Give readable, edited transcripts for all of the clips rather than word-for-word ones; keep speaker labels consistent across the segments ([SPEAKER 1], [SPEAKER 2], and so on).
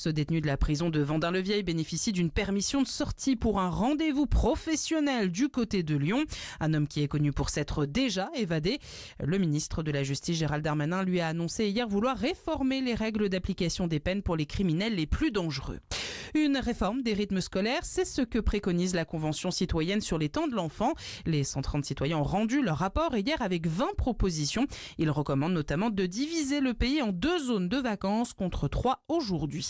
[SPEAKER 1] Ce détenu de la prison de Vendin-le-Vieil bénéficie d'une permission de sortie pour un rendez-vous professionnel du côté de Lyon. Un homme qui est connu pour s'être déjà évadé. Le ministre de la Justice, Gérald Darmanin, lui a annoncé hier vouloir réformer les règles d'application des peines pour les criminels les plus dangereux. Une réforme des rythmes scolaires, c'est ce que préconise la Convention citoyenne sur les temps de l'enfant. Les 130 citoyens ont rendu leur rapport hier avec 20 propositions. Ils recommandent notamment de diviser le pays en 2 zones de vacances contre 3 aujourd'hui.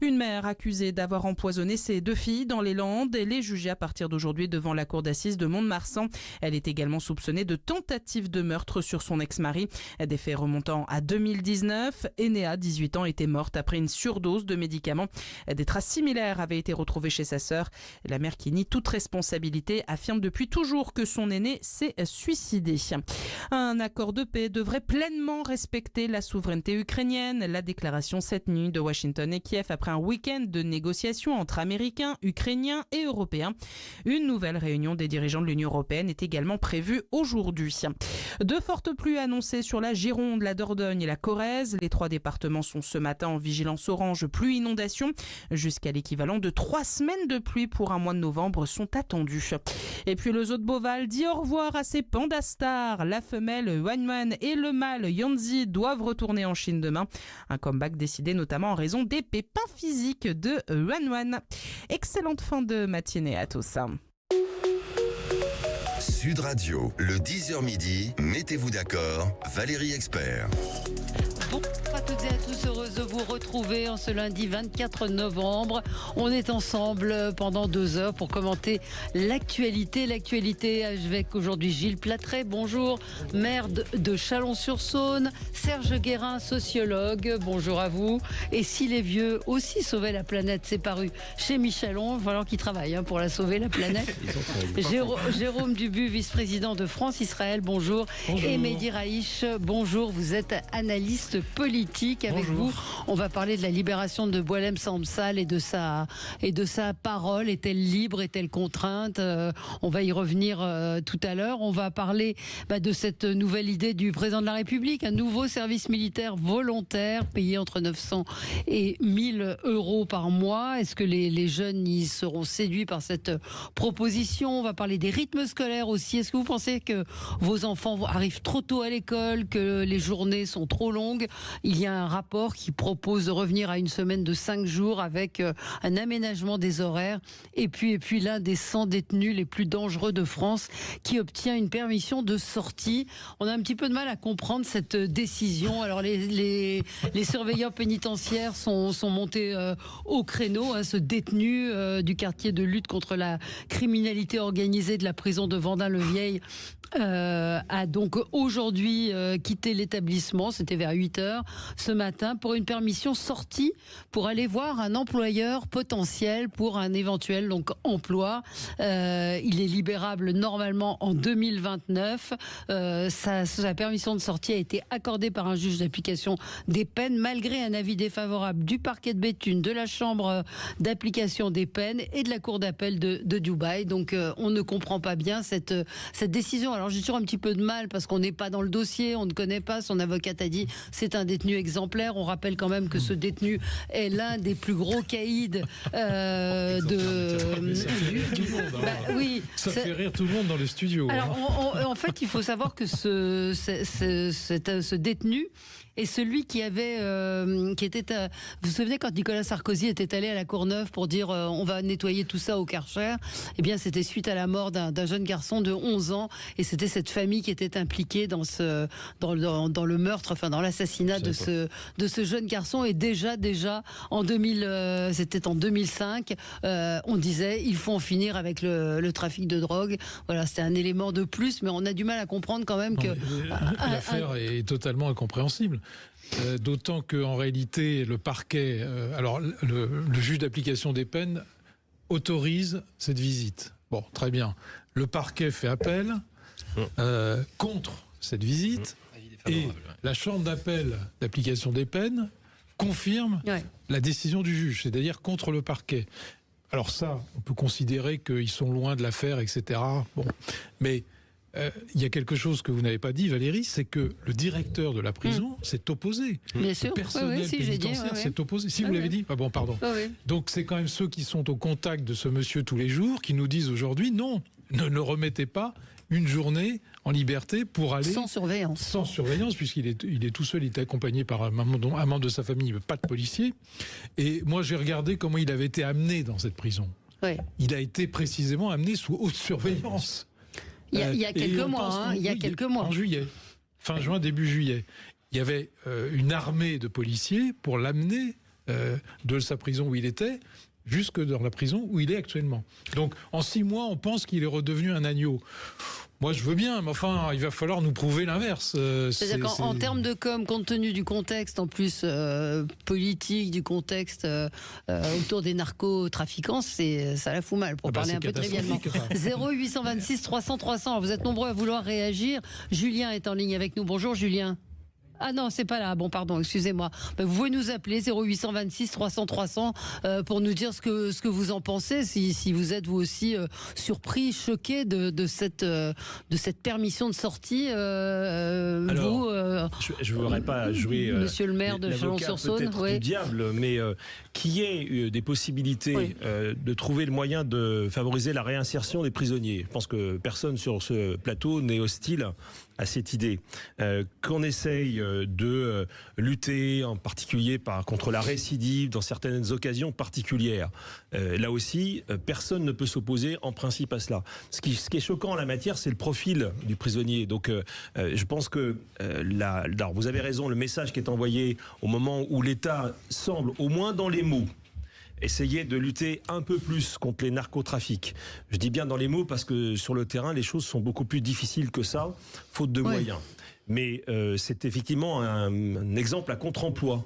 [SPEAKER 1] Une mère accusée d'avoir empoisonné ses 2 filles dans les Landes. Elle est jugée à partir d'aujourd'hui devant la cour d'assises de Mont-de-Marsan. Elle est également soupçonnée de tentative de meurtre sur son ex-mari. Des faits remontant à 2019. Enea, 18 ans, était morte après une surdose de médicaments. Des traces similaires avaient été retrouvées chez sa sœur. La mère, qui nie toute responsabilité, affirme depuis toujours que son aîné s'est suicidé. Un accord de paix devrait pleinement respecter la souveraineté ukrainienne. La déclaration cette nuit de Washington et Kiev après un week-end de négociations entre Américains, Ukrainiens et Européens. Une nouvelle réunion des dirigeants de l'Union européenne est également prévue aujourd'hui. De fortes pluies annoncées sur la Gironde, la Dordogne et la Corrèze. Les 3 départements sont ce matin en vigilance orange pluie inondation. Jusqu'à l'équivalent de 3 semaines de pluie pour un mois de novembre sont attendus. Et puis le zoo de Beauval dit au revoir à ses pandas stars. La femelle Wanwan et le mâle Yanzi doivent retourner en Chine demain. Un comeback décidé notamment en raison des pépins physiques de Wanwan. Excellente fin de matinée à tous.
[SPEAKER 2] Sud Radio, le 10h midi, mettez-vous d'accord, Valérie Expert.
[SPEAKER 3] Bonjour à toutes et à tous, heureuse de vous retrouver en ce lundi 24 novembre. On est ensemble pendant 2 heures pour commenter l'actualité. L'actualité avec aujourd'hui Gilles Platret, bonjour, maire de Chalon-sur-Saône, Serge Guérin, sociologue, bonjour à vous. Et si les vieux aussi sauvaient la planète, c'est paru chez Michelon, il va falloir qu'ils travaillent pour la sauver, la planète. Jérôme Dubu, vice-président de France-Israël, bonjour. Et Mehdi Raïch, bonjour, vous êtes analyste politique. Avec vous, on va parler de la libération de Boualem Sansal et de sa parole. Est-elle libre, est-elle contrainte? On va y revenir tout à l'heure. On va parler de cette nouvelle idée du président de la République, un nouveau service militaire volontaire payé entre 900 et 1000 euros par mois. Est-ce que les jeunes y seront séduits par cette proposition? On va parler des rythmes scolaires aussi. Est-ce que vous pensez que vos enfants arrivent trop tôt à l'école, que les journées sont trop longues? Il y a un rapport qui propose de revenir à une semaine de 5 jours avec un aménagement des horaires. Et puis l'un des 100 détenus les plus dangereux de France qui obtient une permission de sortie. On a un petit peu de mal à comprendre cette décision. Alors les surveillants pénitentiaires sont montés au créneau. Ce détenu du quartier de lutte contre la criminalité organisée de la prison de Vendin-le-Vieil a donc aujourd'hui quitté l'établissement, c'était vers 8h ce matin, pour une permission sortie pour aller voir un employeur potentiel pour un éventuel emploi. Il est libérable normalement en 2029. Sa permission de sortie a été accordée par un juge d'application des peines malgré un avis défavorable du parquet de Béthune, de la chambre d'application des peines et de la cour d'appel de Dubaï. Donc on ne comprend pas bien cette décision. Alors j'ai toujours un petit peu de mal parce qu'on n'est pas dans le dossier, on ne connaît pas. Son avocate a dit c'est un détenu exemplaire. On rappelle quand même que ce détenu est l'un des plus gros caïds
[SPEAKER 4] oui, ça fait rire tout le monde dans le studio.
[SPEAKER 3] Alors en fait, il faut savoir que ce détenu est celui qui avait, vous vous souvenez quand Nicolas Sarkozy était allé à la Courneuve pour dire on va nettoyer tout ça au Karcher. Eh bien, c'était suite à la mort d'un jeune garçon de 11 ans, et c'était cette famille qui était impliquée dans le meurtre, enfin dans l'assassinat de ce jeune garçon. Et déjà en 2005, on disait il faut en finir avec le trafic de drogue. Voilà, c'était un élément de plus, mais on a du mal à comprendre quand même que
[SPEAKER 4] l'affaire est totalement incompréhensible. D'autant qu'en réalité, le parquet, le juge d'application des peines autorise cette visite. Bon, très bien. Le parquet fait appel contre cette visite et la chambre d'appel d'application des peines confirme la décision du juge, c'est-à-dire contre le parquet. Alors ça, on peut considérer qu'ils sont loin de l'affaire, etc. Bon, mais il y a quelque chose que vous n'avez pas dit, Valérie, c'est que le directeur de la prison s'est opposé.
[SPEAKER 3] Bien sûr.
[SPEAKER 4] Le personnel pénitentiaire s'est opposé. Si vous l'avez dit, bon, pardon. Donc c'est quand même ceux qui sont au contact de ce monsieur tous les jours qui nous disent aujourd'hui, non, ne remettez pas une journée en liberté pour aller...
[SPEAKER 3] Sans surveillance.
[SPEAKER 4] Sans surveillance, puisqu'il est tout seul, il est accompagné par un membre de sa famille, pas de policier. Et moi, j'ai regardé comment il avait été amené dans cette prison. Il a été précisément amené sous haute surveillance.
[SPEAKER 3] Il y a quelques mois,
[SPEAKER 4] en juillet, fin juin, début juillet. Il y avait une armée de policiers pour l'amener de sa prison où il était jusque dans la prison où il est actuellement. Donc, en 6 mois, on pense qu'il est redevenu un agneau. Moi, je veux bien, mais enfin, il va falloir nous prouver l'inverse.
[SPEAKER 3] C'est-à-dire qu'en termes de com, compte tenu du contexte, en plus politique, du contexte autour des narcotrafiquants, ça la fout mal, pour parler un peu trivialement. 0826 300 300. Vous êtes nombreux à vouloir réagir. Julien est en ligne avec nous. Bonjour, Julien. Ah non, c'est pas là. Bon, pardon, excusez-moi. Vous pouvez nous appeler 0826 300 300 pour nous dire ce que vous en pensez, si vous êtes vous aussi surpris, choqué de cette permission de sortie.
[SPEAKER 5] Alors, je ne voudrais pas jouer
[SPEAKER 3] Monsieur le maire de Chalon-sur-Saône,
[SPEAKER 5] du diable, mais qu'il y ait des possibilités de trouver le moyen de favoriser la réinsertion des prisonniers. Je pense que personne sur ce plateau n'est hostile à cette idée. Qu'on essaye de lutter en particulier contre la récidive dans certaines occasions particulières. Là aussi, personne ne peut s'opposer en principe à cela. Ce qui est choquant en la matière, c'est le profil du prisonnier. Donc je pense que alors vous avez raison, le message qui est envoyé au moment où l'État semble, au moins dans les mots, essayer de lutter un peu plus contre les narcotrafics. Je dis bien dans les mots parce que sur le terrain, les choses sont beaucoup plus difficiles que ça, faute de moyens. Mais c'est effectivement un exemple à contre-emploi.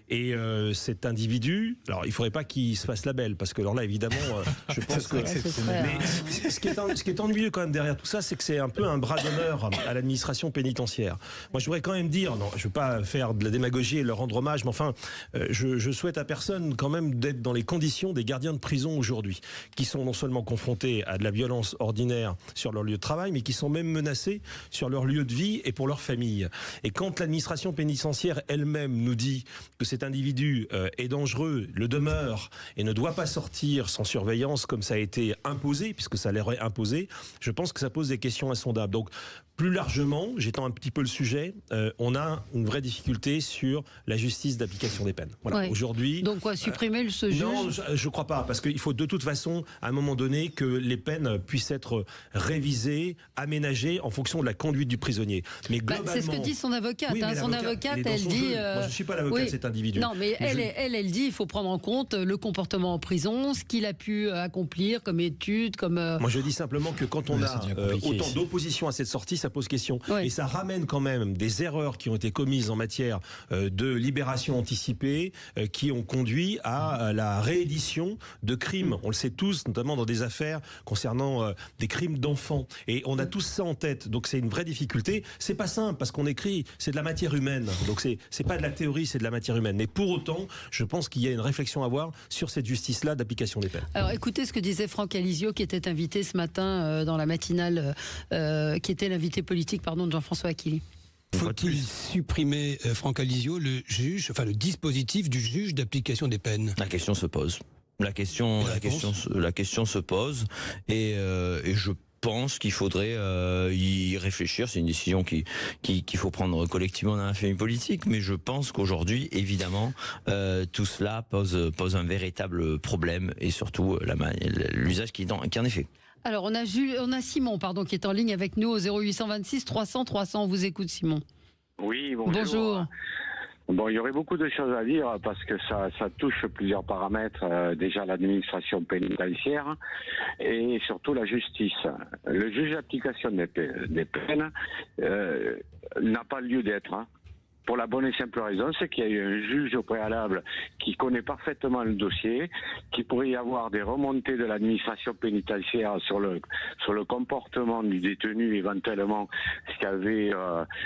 [SPEAKER 5] Et cet individu, alors il ne faudrait pas qu'il se fasse la belle, parce que alors là évidemment, je pense que... Mais ce qui est ennuyeux quand même derrière tout ça, c'est que c'est un peu un bras d'honneur à l'administration pénitentiaire. Moi je voudrais quand même dire, non, je ne veux pas faire de la démagogie et leur rendre hommage, mais enfin, je souhaite à personne quand même d'être dans les conditions des gardiens de prison aujourd'hui, qui sont non seulement confrontés à de la violence ordinaire sur leur lieu de travail, mais qui sont même menacés sur leur lieu de vie et pour leur famille. Et quand l'administration pénitentiaire elle-même nous dit que cet individu est dangereux, le demeure et ne doit pas sortir sans surveillance comme ça a été imposé, puisque ça leur est imposé, je pense que ça pose des questions insondables. Donc, plus largement, j'étends un petit peu le sujet, on a une vraie difficulté sur la justice d'application des peines. Voilà. Aujourd'hui.
[SPEAKER 3] Donc quoi, supprimer ce juge ?
[SPEAKER 5] Non, je ne crois pas, parce qu'il faut de toute façon, à un moment donné, que les peines puissent être révisées, aménagées en fonction de la conduite du prisonnier. Mais globalement,
[SPEAKER 3] c'est ce que dit son avocate.
[SPEAKER 5] Oui,
[SPEAKER 3] son avocate, elle dit.
[SPEAKER 5] Moi, je ne suis pas l'avocat de cet individu.
[SPEAKER 3] Non, mais elle dit il faut prendre en compte le comportement en prison, ce qu'il a pu accomplir comme étude, comme.
[SPEAKER 5] Moi, je dis simplement que quand on a autant d'opposition à cette sortie, ça pose question. Et ça ramène quand même des erreurs qui ont été commises en matière de libération anticipée, qui ont conduit à la réédition de crimes. On le sait tous, notamment dans des affaires concernant des crimes d'enfants. Et on a tous ça en tête. Donc c'est une vraie difficulté. C'est pas simple parce qu'on écrit, c'est de la matière humaine. Donc c'est pas de la théorie, c'est de la matière humaine. Mais pour autant, je pense qu'il y a une réflexion à avoir sur cette justice-là d'application des peines.
[SPEAKER 3] Alors écoutez ce que disait Franck Alizio, qui était invité ce matin dans la matinale, qui était l'invité politique de Jean-François Aquili.
[SPEAKER 6] Faut-il supprimer, Franck Alizio, le dispositif du juge d'application des peines ?
[SPEAKER 7] La question se pose. La question se pose et je pense qu'il faudrait y réfléchir. C'est une décision qu'il faut prendre collectivement dans la famille politique, mais je pense qu'aujourd'hui, évidemment, tout cela pose un véritable problème et surtout l'usage qui en est fait.
[SPEAKER 3] Alors, on a Simon, qui est en ligne avec nous au 0826 300 300. On vous écoute, Simon.
[SPEAKER 8] Oui, bonjour. Bon, il y aurait beaucoup de choses à dire parce que ça touche plusieurs paramètres. Déjà l'administration pénitentiaire et surtout la justice. Le juge d'application des peines n'a pas lieu d'être. Pour la bonne et simple raison, c'est qu'il y a eu un juge au préalable qui connaît parfaitement le dossier, qui pourrait y avoir des remontées de l'administration pénitentiaire sur le comportement du détenu, éventuellement s'il y avait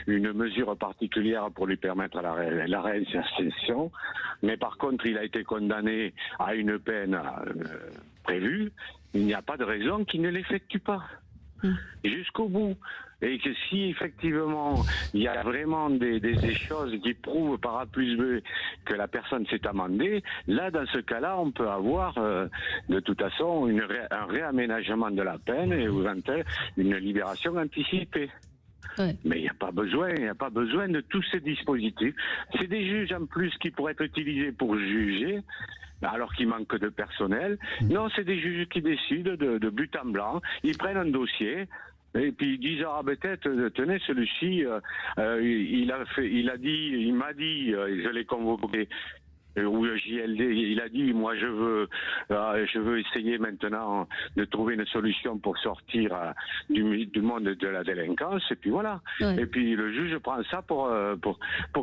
[SPEAKER 8] une mesure particulière pour lui permettre la réinsertion. Mais par contre, il a été condamné à une peine prévue. Il n'y a pas de raison qu'il ne l'effectue pas. Jusqu'au bout. Et que si effectivement il y a vraiment des choses qui prouvent par A plus B que la personne s'est amendée, là dans ce cas-là on peut avoir de toute façon un réaménagement de la peine et une libération anticipée. Ouais. Mais il n'y a pas besoin de tous ces dispositifs. C'est des juges en plus qui pourraient être utilisés pour juger, alors qu'il manque de personnel. Non, c'est des juges qui décident de but en blanc. Ils prennent un dossier. Et puis ils disent peut-être tenez celui-ci il m'a dit je l'ai convoqué ou JLD, il a dit moi je veux essayer maintenant de trouver une solution pour sortir du monde de la délinquance, et puis voilà. Ouais. Et puis le juge prend ça pour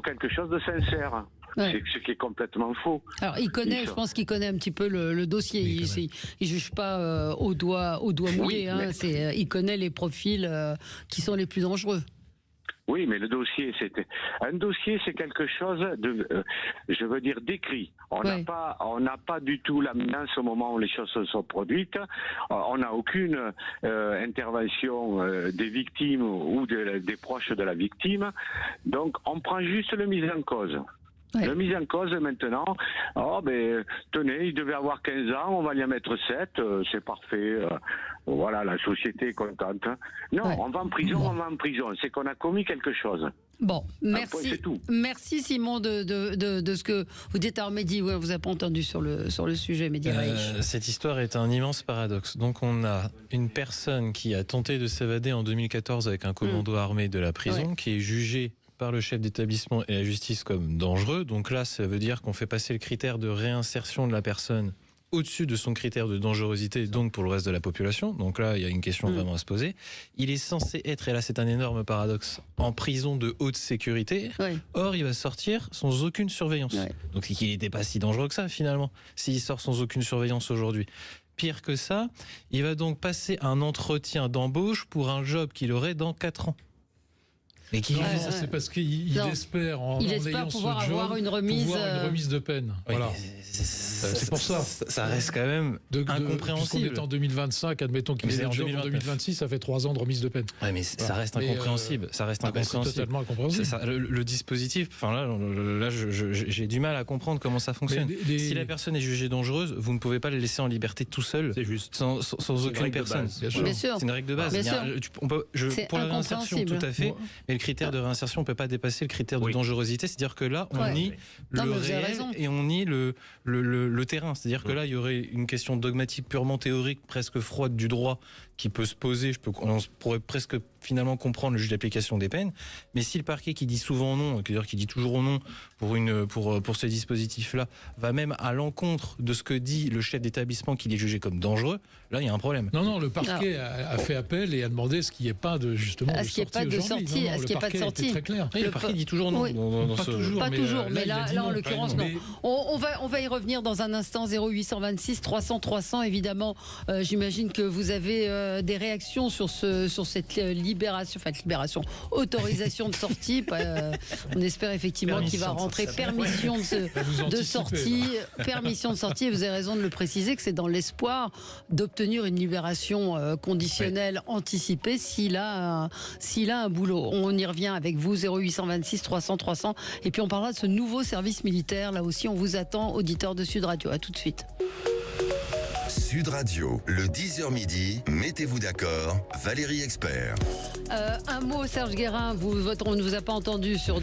[SPEAKER 8] quelque chose de sincère. Ouais. C'est ce qui est complètement faux.
[SPEAKER 3] Alors je pense qu'il connaît un petit peu le dossier. Il juge pas au doigt mouillé. Oui, il connaît les profils qui sont les plus dangereux.
[SPEAKER 8] Oui, mais le dossier, c'est quelque chose d'écrit. On n'a pas du tout l'amenance au moment où les choses se sont produites. On n'a aucune intervention des victimes ou des proches de la victime. Donc, on prend juste le mise en cause. Ouais. Le mise en cause maintenant, tenez, il devait avoir 15 ans, on va lui en mettre 7, c'est parfait, voilà, la société est contente. Non, on va en prison, c'est qu'on a commis quelque chose.
[SPEAKER 3] Bon, merci. C'est tout. Merci Simon de ce que vous dites. Alors Mehdi, on vous a pas entendu sur le sujet, Mehdi Reich.
[SPEAKER 9] Cette histoire est un immense paradoxe. Donc on a une personne qui a tenté de s'évader en 2014 avec un commando armé de la prison, qui est jugée par le chef d'établissement et la justice comme dangereux. Donc là, ça veut dire qu'on fait passer le critère de réinsertion de la personne au-dessus de son critère de dangerosité, donc pour le reste de la population. Donc là, il y a une question vraiment à se poser. Il est censé être, et là c'est un énorme paradoxe, en prison de haute sécurité. Oui. Or, il va sortir sans aucune surveillance. Oui. Donc il n'était pas si dangereux que ça, finalement, s'il sort sans aucune surveillance aujourd'hui. Pire que ça, il va donc passer un entretien d'embauche pour un job qu'il aurait dans 4 ans.
[SPEAKER 4] Mais c'est parce qu'il espère en ayant
[SPEAKER 3] pouvoir
[SPEAKER 4] ce job
[SPEAKER 3] avoir une remise
[SPEAKER 4] de peine.
[SPEAKER 9] Oui,
[SPEAKER 4] voilà. C'est pour ça.
[SPEAKER 9] Ça reste quand même incompréhensible.
[SPEAKER 4] On est en 2025, admettons qu'il ait un job en 2026, ça fait 3 ans de remise de peine.
[SPEAKER 9] Oui, mais ça reste incompréhensible. Ça reste incompréhensible.
[SPEAKER 4] C'est totalement incompréhensible.
[SPEAKER 9] Le dispositif, là j'ai du mal à comprendre comment ça fonctionne. Si la personne est jugée dangereuse, vous ne pouvez pas le laisser en liberté tout seul, sans aucune personne.
[SPEAKER 3] Bien sûr.
[SPEAKER 9] C'est une règle de base. Pour la réinsertion, tout à fait. Mais le critère de réinsertion ne peut pas dépasser le critère de dangerosité. C'est-à-dire que là, on nie le réel et on nie le terrain. C'est-à-dire que là, il y aurait une question dogmatique purement théorique, presque froide du droit qui peut se poser. On pourrait presque finalement comprendre le juge d'application des peines. Mais si le parquet qui dit souvent non, c'est-à-dire qui dit toujours non pour ce dispositif-là, va même à l'encontre de ce que dit le chef d'établissement qu'il est jugé comme dangereux, là, il y a un problème.
[SPEAKER 4] Non, le parquet a fait appel et a demandé ce qu'il n'y ait pas de sortie.
[SPEAKER 3] Est-ce qu'il n'y ait pas de sortie
[SPEAKER 4] très clair.
[SPEAKER 9] Le parquet dit toujours non.
[SPEAKER 3] Oui. Pas toujours, mais là en l'occurrence, non. On va y revenir dans un instant. 0826 300 300, évidemment. J'imagine que vous avez des réactions sur cette autorisation de sortie. On espère effectivement qu'il va rentrer permission de sortie. Permission de sortie, et vous avez raison de le préciser, que c'est dans l'espoir d'obtenir une libération conditionnelle anticipée s'il a un boulot. On y revient avec vous, 0826 300 300. Et puis on parlera de ce nouveau service militaire. Là aussi, on vous attend, auditeurs de Sud Radio. À tout de suite.
[SPEAKER 2] Sud Radio, le 10h midi, mettez-vous d'accord, Valérie Expert.
[SPEAKER 3] Un mot, Serge Guérin, on ne vous a pas entendu sur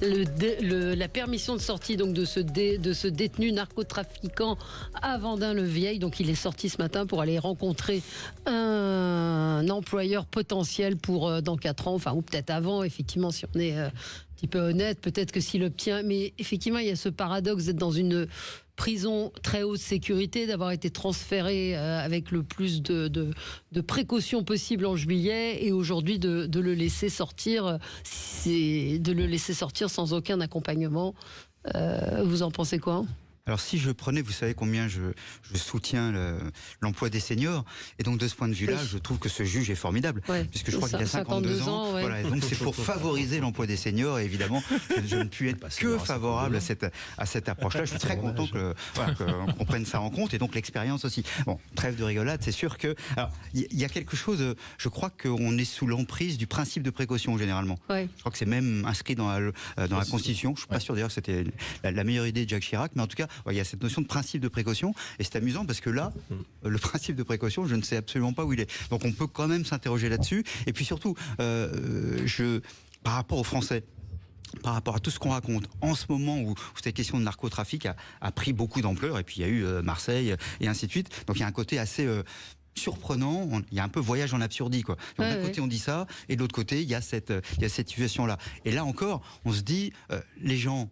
[SPEAKER 3] la permission de sortie donc, de ce détenu narcotrafiquant à Vendin-le-Vieil. Donc il est sorti ce matin pour aller rencontrer un employeur potentiel pour dans 4 ans, ou peut-être avant, effectivement, si on est un petit peu honnête, peut-être que s'il obtient. Mais effectivement, il y a ce paradoxe d'être dans une prison très haute sécurité, d'avoir été transféré avec le plus de précautions possibles en juillet, et aujourd'hui de le laisser sortir, sans aucun accompagnement. Vous en pensez quoi ?
[SPEAKER 10] Alors si je prenais, vous savez combien je soutiens l'emploi des seniors, et donc de ce point de vue-là, je trouve que ce juge est formidable, puisque je crois qu'il a 52 ans. Voilà, et donc c'est pour favoriser l'emploi des seniors, et évidemment, je ne puis être que favorable à cette approche-là. Je suis très content qu'on prenne ça en compte, et donc l'expérience aussi. Bon, trêve de rigolade, c'est sûr que... Alors, il y a quelque chose, je crois qu'on est sous l'emprise du principe de précaution, généralement. Je crois que c'est même inscrit dans la Constitution. Je ne suis pas sûr d'ailleurs que c'était la meilleure idée de Jacques Chirac, mais en tout cas, il y a cette notion de principe de précaution, et c'est amusant parce que là, le principe de précaution, je ne sais absolument pas où il est. Donc on peut quand même s'interroger là-dessus. Et puis surtout, par rapport aux Français, par rapport à tout ce qu'on raconte, en ce moment où cette question de narcotrafic a pris beaucoup d'ampleur, et puis il y a eu Marseille et ainsi de suite, donc il y a un côté assez... surprenant, il y a un peu voyage en absurdie, quoi. D'un côté on dit ça, et de l'autre côté il y a cette situation-là. Et là encore, on se dit, les gens,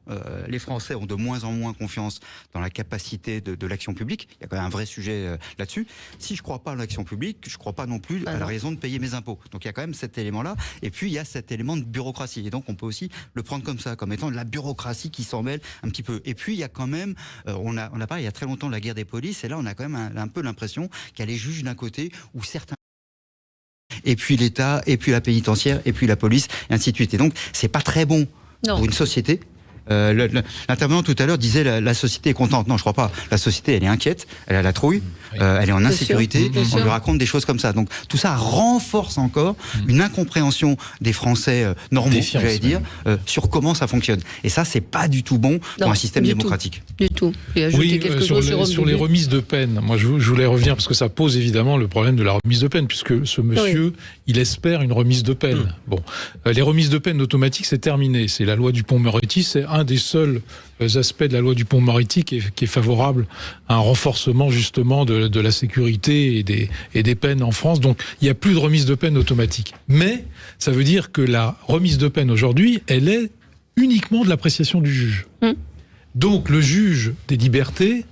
[SPEAKER 10] les Français ont de moins en moins confiance dans la capacité de l'action publique. Il y a quand même un vrai sujet là-dessus. Si je ne crois pas à l'action publique, je ne crois pas non plus à la raison de payer mes impôts. Donc il y a quand même cet élément-là. Et puis il y a cet élément de bureaucratie. Et donc on peut aussi le prendre comme ça, comme étant de la bureaucratie qui s'en mêle un petit peu. Et puis il y a quand même, on a parlé il y a très longtemps de la guerre des polices, et là on a quand même un peu l'impression qu'il y a les juges d'un côté, où certains, et puis l'État, et puis la pénitentiaire, et puis la police, et ainsi de suite. Et donc, c'est pas très bon pour une société. L'intervenant tout à l'heure disait la société est contente. Non, je crois pas. La société, elle est inquiète, elle a la trouille, elle est en insécurité, on lui raconte des choses comme ça. Donc tout ça renforce encore une incompréhension des Français normaux, j'allais dire, sur comment ça fonctionne. Et ça, c'est pas du tout bon pour un système démocratique.
[SPEAKER 3] Du tout.
[SPEAKER 4] Oui, sur les remises de peine, moi je voulais revenir parce que ça pose évidemment le problème de la remise de peine, puisque ce monsieur, il espère une remise de peine. Bon, les remises de peine automatiques, c'est terminé. C'est la loi Dupond-Moretti, c'est un des seuls aspects de la loi Dupond-Moretti qui est favorable à un renforcement justement de la sécurité et des peines en France. Donc il n'y a plus de remise de peine automatique. Mais ça veut dire que la remise de peine aujourd'hui, elle est uniquement de l'appréciation du juge. Donc le juge des libertés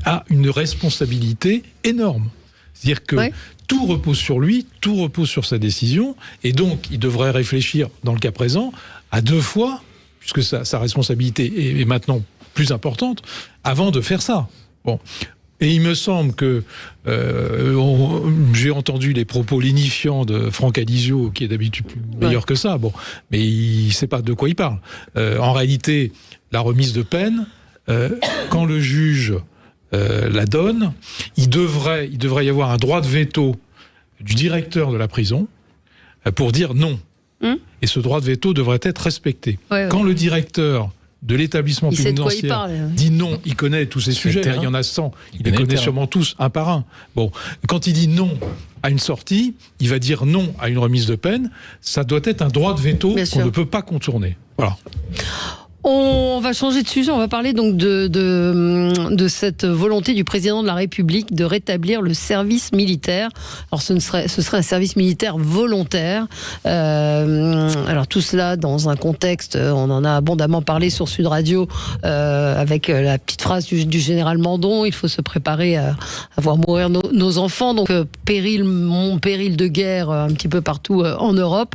[SPEAKER 4] a une responsabilité énorme. C'est-à-dire que tout repose sur lui, tout repose sur sa décision, et donc il devrait réfléchir, dans le cas présent, à 2 fois, puisque sa responsabilité est maintenant plus importante, avant de faire ça. Bon. Et il me semble que j'ai entendu les propos lénifiants de Franck Alizio, qui est d'habitude meilleur que ça, bon, mais il ne sait pas de quoi il parle. En réalité, la remise de peine, quand le juge la donne, il devrait y avoir un droit de veto du directeur de la prison pour dire non. Et ce droit de veto devrait être respecté. Quand le directeur de l'établissement pénitentiaire dit non, il connaît tous ces sujets, il y en a 100, il les connaît sûrement tous un par un. Bon, quand il dit non à une sortie, il va dire non à une remise de peine, ça doit être un droit de veto qu'on ne peut pas contourner. Voilà.
[SPEAKER 3] On va changer de sujet, on va parler donc de cette volonté du président de la République de rétablir le service militaire. Alors ce serait un service militaire volontaire. Alors tout cela dans un contexte, on en a abondamment parlé sur Sud Radio, avec la petite phrase du général Mandon, il faut se préparer à voir mourir nos enfants, donc péril de guerre un petit peu partout en Europe.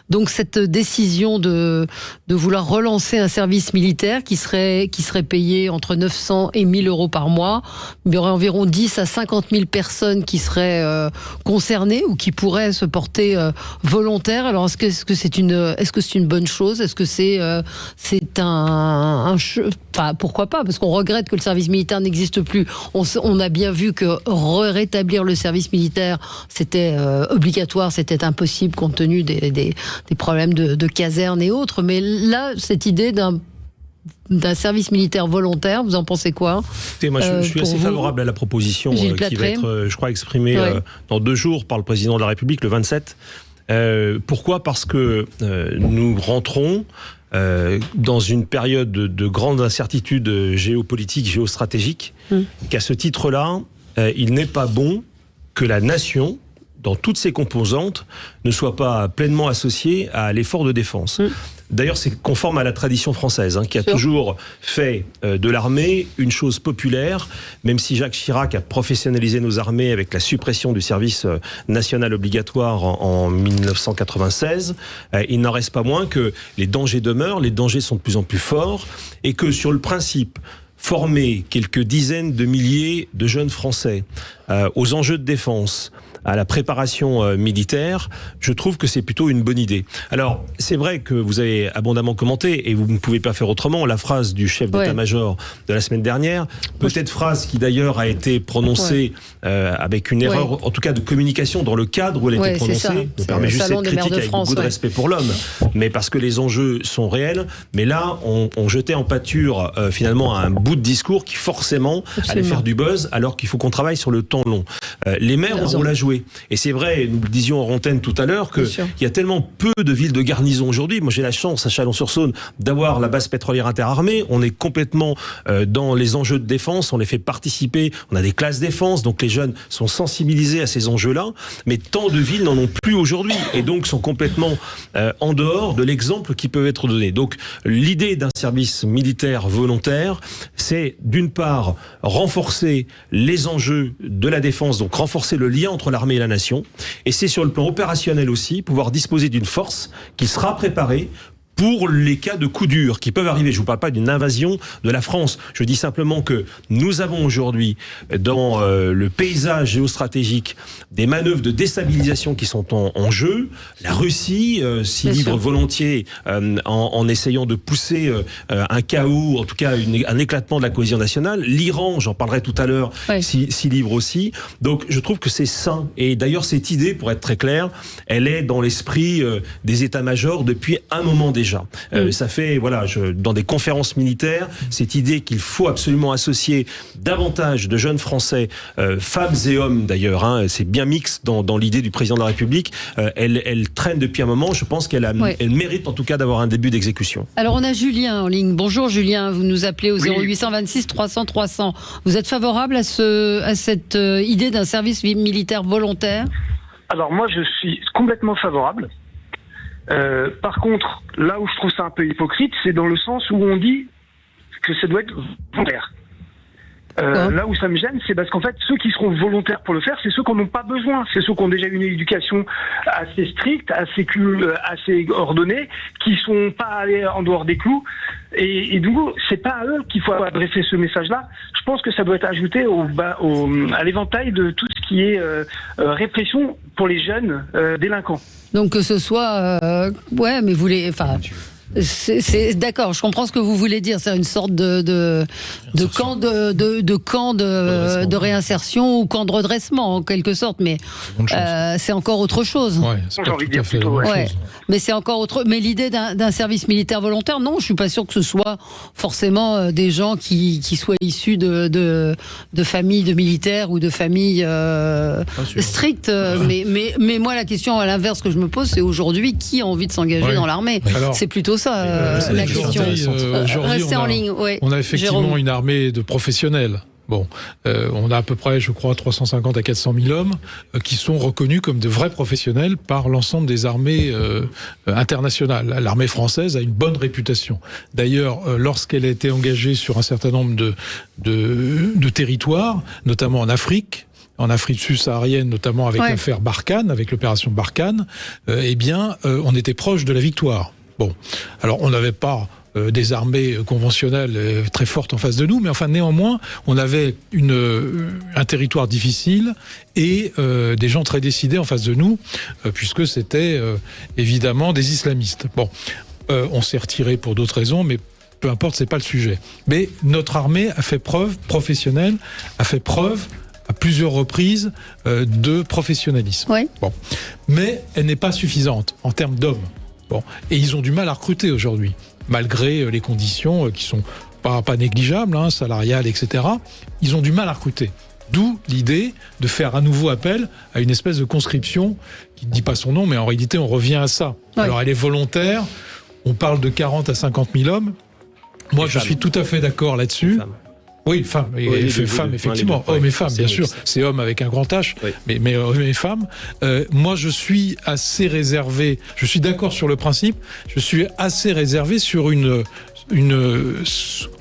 [SPEAKER 3] Donc cette décision de vouloir relancer un service militaire qui serait payé entre 900 et 1000 euros par mois. Il y aurait environ 10 à 50 000 personnes qui seraient concernées ou qui pourraient se porter volontaires. Alors est-ce que c'est une bonne chose? Est-ce que c'est enfin, pourquoi pas? Parce qu'on regrette que le service militaire n'existe plus. On a bien vu que rétablir le service militaire, c'était obligatoire, c'était impossible compte tenu des problèmes de caserne et autres. Mais là, cette idée d'un service militaire volontaire, vous en pensez quoi?
[SPEAKER 5] Moi, je suis assez favorable à la proposition qui va être, je crois, exprimée dans 2 jours par le président de la République, le 27. Pourquoi? Parce que nous rentrons dans une période de grande incertitude géopolitique, géostratégique, qu'à ce titre-là, il n'est pas bon que la nation, dans toutes ses composantes, ne soit pas pleinement associée à l'effort de défense. D'ailleurs, c'est conforme à la tradition française, qui a toujours fait de l'armée une chose populaire, même si Jacques Chirac a professionnalisé nos armées avec la suppression du service national obligatoire en 1996. Il n'en reste pas moins que les dangers demeurent, les dangers sont de plus en plus forts, et que sur le principe, former quelques dizaines de milliers de jeunes Français aux enjeux de défense, à la préparation militaire, je trouve que c'est plutôt une bonne idée. Alors, c'est vrai que vous avez abondamment commenté, et vous ne pouvez pas faire autrement, la phrase du chef d'état-major de la semaine dernière, peut-être phrase qui d'ailleurs a été prononcée avec une erreur, en tout cas de communication dans le cadre où elle a été prononcée. Je me permets juste cette critique avec beaucoup de respect pour l'homme, mais parce que les enjeux sont réels. Mais là, on jetait en pâture finalement un bout de discours qui forcément allait faire du buzz, alors qu'il faut qu'on travaille sur le temps long. Les maires ont un rôle à jouer. Et c'est vrai, nous le disions en antenne tout à l'heure, qu'il y a tellement peu de villes de garnison aujourd'hui. Moi, j'ai la chance à Chalon-sur-Saône d'avoir la base pétrolière interarmée. On est complètement dans les enjeux de défense. On les fait participer. On a des classes défense. Donc, les jeunes sont sensibilisés à ces enjeux-là. Mais tant de villes n'en ont plus aujourd'hui. Et donc, sont complètement en dehors de l'exemple qui peut être donné. Donc, l'idée d'un service militaire volontaire, c'est d'une part renforcer les enjeux de la défense, donc renforcer le lien entre l'armée et la nation, et c'est sur le plan opérationnel aussi pouvoir disposer d'une force qui sera préparée pour les cas de coups durs qui peuvent arriver. Je ne vous parle pas d'une invasion de la France. Je dis simplement que nous avons aujourd'hui dans le paysage géostratégique des manœuvres de déstabilisation qui sont en jeu. La Russie s'y livre volontiers en essayant de pousser un chaos, en tout cas un éclatement de la cohésion nationale. L'Iran, j'en parlerai tout à l'heure, s'y livre aussi. Donc je trouve que c'est sain. Et d'ailleurs cette idée, pour être très clair, elle est dans l'esprit des états-majors depuis un moment déjà. Ça fait, dans des conférences militaires, cette idée qu'il faut absolument associer davantage de jeunes Français, femmes et hommes d'ailleurs, c'est bien mixte dans l'idée du président de la République, elle traîne depuis un moment. Je pense qu'elle elle mérite en tout cas d'avoir un début d'exécution.
[SPEAKER 3] Alors on a Julien en ligne. Bonjour Julien, vous nous appelez au 0826 300 300. Vous êtes favorable à cette idée d'un service militaire volontaire?
[SPEAKER 11] Alors moi je suis complètement favorable. Par contre, là où je trouve ça un peu hypocrite, c'est dans le sens où on dit que ça doit être volontaire. Là où ça me gêne, c'est parce qu'en fait, ceux qui seront volontaires pour le faire, c'est ceux qui n'en ont pas besoin. C'est ceux qui ont déjà une éducation assez stricte, assez ordonnée, qui ne sont pas allés en dehors des clous. Et du coup, c'est pas à eux qu'il faut adresser ce message-là. Je pense que ça doit être ajouté à l'éventail de tout ce qui est répression pour les jeunes délinquants.
[SPEAKER 3] Donc que ce soit... mais vous voulez... D'accord, je comprends ce que vous voulez dire. C'est une sorte de camp de réinsertion ou camp de redressement en quelque sorte, mais c'est encore autre chose.
[SPEAKER 4] C'est pas tout à fait la même chose.
[SPEAKER 3] Mais c'est encore autre. Mais l'idée d'un service militaire volontaire, non, je suis pas sûr que ce soit forcément des gens qui soient issus de familles de militaires ou de familles strictes. Mais moi, la question à l'inverse que je me pose, c'est aujourd'hui qui a envie de s'engager dans l'armée. C'est plutôt ça la question. Restez en ligne.
[SPEAKER 4] On a effectivement une armée de professionnels. Bon, on a à peu près, je crois, 350 à 400 000 hommes qui sont reconnus comme de vrais professionnels par l'ensemble des armées internationales. L'armée française a une bonne réputation. D'ailleurs, lorsqu'elle a été engagée sur un certain nombre de territoires, notamment en Afrique subsaharienne, notamment avec l'affaire Barkhane, avec l'opération Barkhane, on était proche de la victoire. Bon, alors on n'avait pas des armées conventionnelles très fortes en face de nous, mais enfin néanmoins, on avait un territoire difficile et des gens très décidés en face de nous, puisque c'était évidemment des islamistes. Bon, on s'est retiré pour d'autres raisons, mais peu importe, c'est pas le sujet. Mais notre armée a fait preuve professionnelle, a fait preuve à plusieurs reprises de professionnalisme. Bon, mais elle n'est pas suffisante en termes d'hommes. Bon. Et ils ont du mal à recruter aujourd'hui, malgré les conditions qui sont pas négligeables, salariales, etc. Ils ont du mal à recruter. D'où l'idée de faire à nouveau appel à une espèce de conscription qui ne dit pas son nom, mais en réalité on revient à ça. Alors elle est volontaire, on parle de 40 à 50 000 hommes. Moi je suis tout à fait d'accord là-dessus. Oui, femmes, femmes effectivement, hommes et femmes, bien sûr. C'est hommes avec un grand H, mais hommes et femmes. Moi, je suis assez réservé. Je suis d'accord sur le principe. Je suis assez réservé sur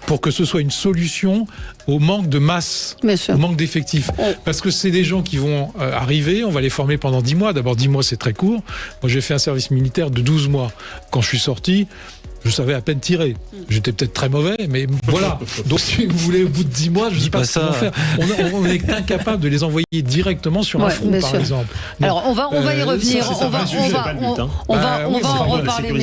[SPEAKER 4] pour que ce soit une solution au manque de masse, au manque d'effectifs. Parce que c'est des gens qui vont arriver, on va les former pendant 10 mois. D'abord, 10 mois, c'est très court. Moi, j'ai fait un service militaire de 12 mois. Quand je suis sorti, je savais à peine tirer. J'étais peut-être très mauvais, mais voilà. Donc si vous voulez, au bout de 10 mois, je ne sais pas ce qu'ils vont faire. On est incapable de les envoyer directement sur un front, par exemple.
[SPEAKER 3] Alors on va y revenir. On va en reparler.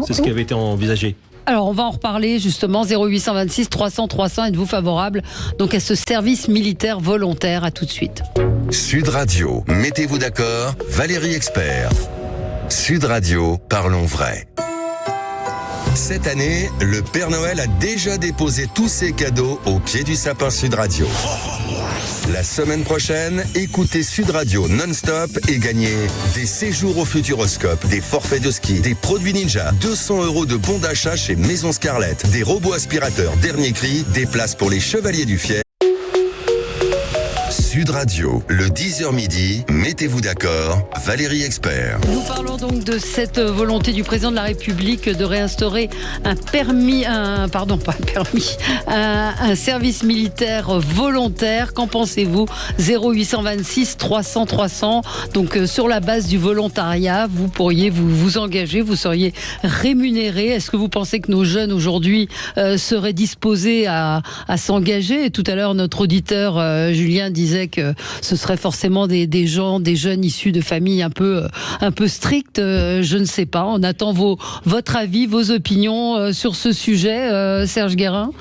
[SPEAKER 5] C'est ce qui avait été envisagé.
[SPEAKER 3] Alors, on va en reparler justement. 0826 300 300. Êtes-vous favorable donc à ce service militaire volontaire? À tout de suite.
[SPEAKER 2] Sud Radio, mettez-vous d'accord, Valérie Expert. Sud Radio, parlons vrai. Cette année, le Père Noël a déjà déposé tous ses cadeaux au pied du sapin Sud Radio. La semaine prochaine, écoutez Sud Radio non-stop et gagnez des séjours au Futuroscope, des forfaits de ski, des produits Ninja, 200 € de bons d'achat chez Maison Scarlett, des robots aspirateurs dernier cri, des places pour les Chevaliers du Fier. Sud Radio, le 10h midi, mettez-vous d'accord, Valérie Expert.
[SPEAKER 3] Nous parlons donc de cette volonté du président de la République de réinstaurer un service militaire volontaire. Qu'en pensez-vous? 0826 300 300. Donc sur la base du volontariat, vous pourriez vous engager, vous seriez rémunéré. Est-ce que vous pensez que nos jeunes aujourd'hui seraient disposés à s'engager? Et tout à l'heure, notre auditeur Julien disait que ce serait forcément des jeunes issus de familles un peu strictes. Je ne sais pas. On attend votre avis, vos opinions sur ce sujet, Serge Guérin.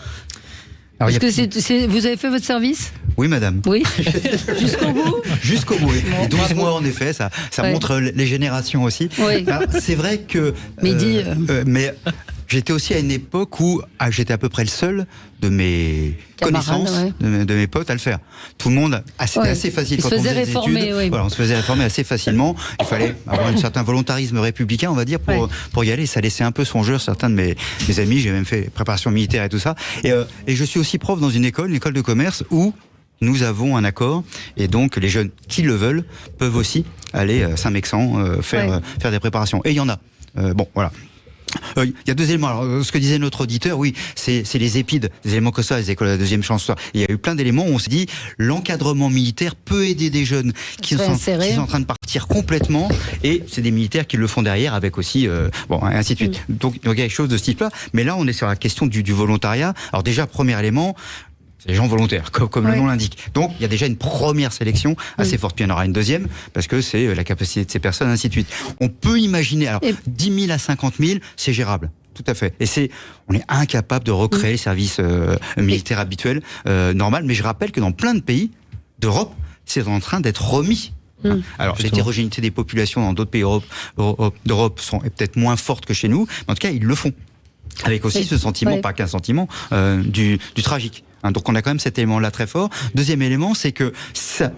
[SPEAKER 3] Alors, vous avez fait votre service?
[SPEAKER 10] Oui, madame.
[SPEAKER 3] Oui. Jusqu'au bout?
[SPEAKER 10] Jusqu'au bout. Et 12 mois, en effet, ça montre les générations aussi. Oui. C'est vrai que... mais j'étais aussi à une époque où j'étais à peu près le seul de mes connaissances, de mes potes à le faire. Tout le monde, c'était assez facile quand on faisait des études. Voilà, on se faisait réformer assez facilement. Il fallait avoir un certain volontarisme républicain, on va dire, pour y aller. Ça laissait un peu songeur certains de mes amis. J'ai même fait préparation militaire et tout ça. Et je suis aussi prof dans une école de commerce où nous avons un accord, et donc les jeunes qui le veulent peuvent aussi aller à Saint-Mexan faire des préparations. Et il y en a. Bon, voilà. Il y a deux éléments. Alors, ce que disait notre auditeur, oui, c'est les EPID, des éléments comme ça, les écoles de la deuxième chance. Il y a eu plein d'éléments où on s'est dit l'encadrement militaire peut aider des jeunes qui sont en train de partir complètement, et c'est des militaires qui le font derrière avec aussi, ainsi de suite. Donc il y a quelque chose de ce type-là. Mais là, on est sur la question du volontariat. Alors déjà, premier élément, c'est les gens volontaires, comme le nom l'indique. Donc, il y a déjà une première sélection assez forte. Puis il y en aura une deuxième, parce que c'est la capacité de ces personnes, ainsi de suite. On peut imaginer, alors, 10 000 à 50 000, c'est gérable. Tout à fait. Et on est incapable de recréer le service militaire habituel, normal. Mais je rappelle que dans plein de pays d'Europe, c'est en train d'être remis. Alors, l'hétérogénéité des populations dans d'autres pays d'Europe est peut-être moins forte que chez nous, mais en tout cas, ils le font. Avec aussi ce sentiment, pas qu'un sentiment, du tragique. Donc on a quand même cet élément-là très fort. Deuxième élément, c'est que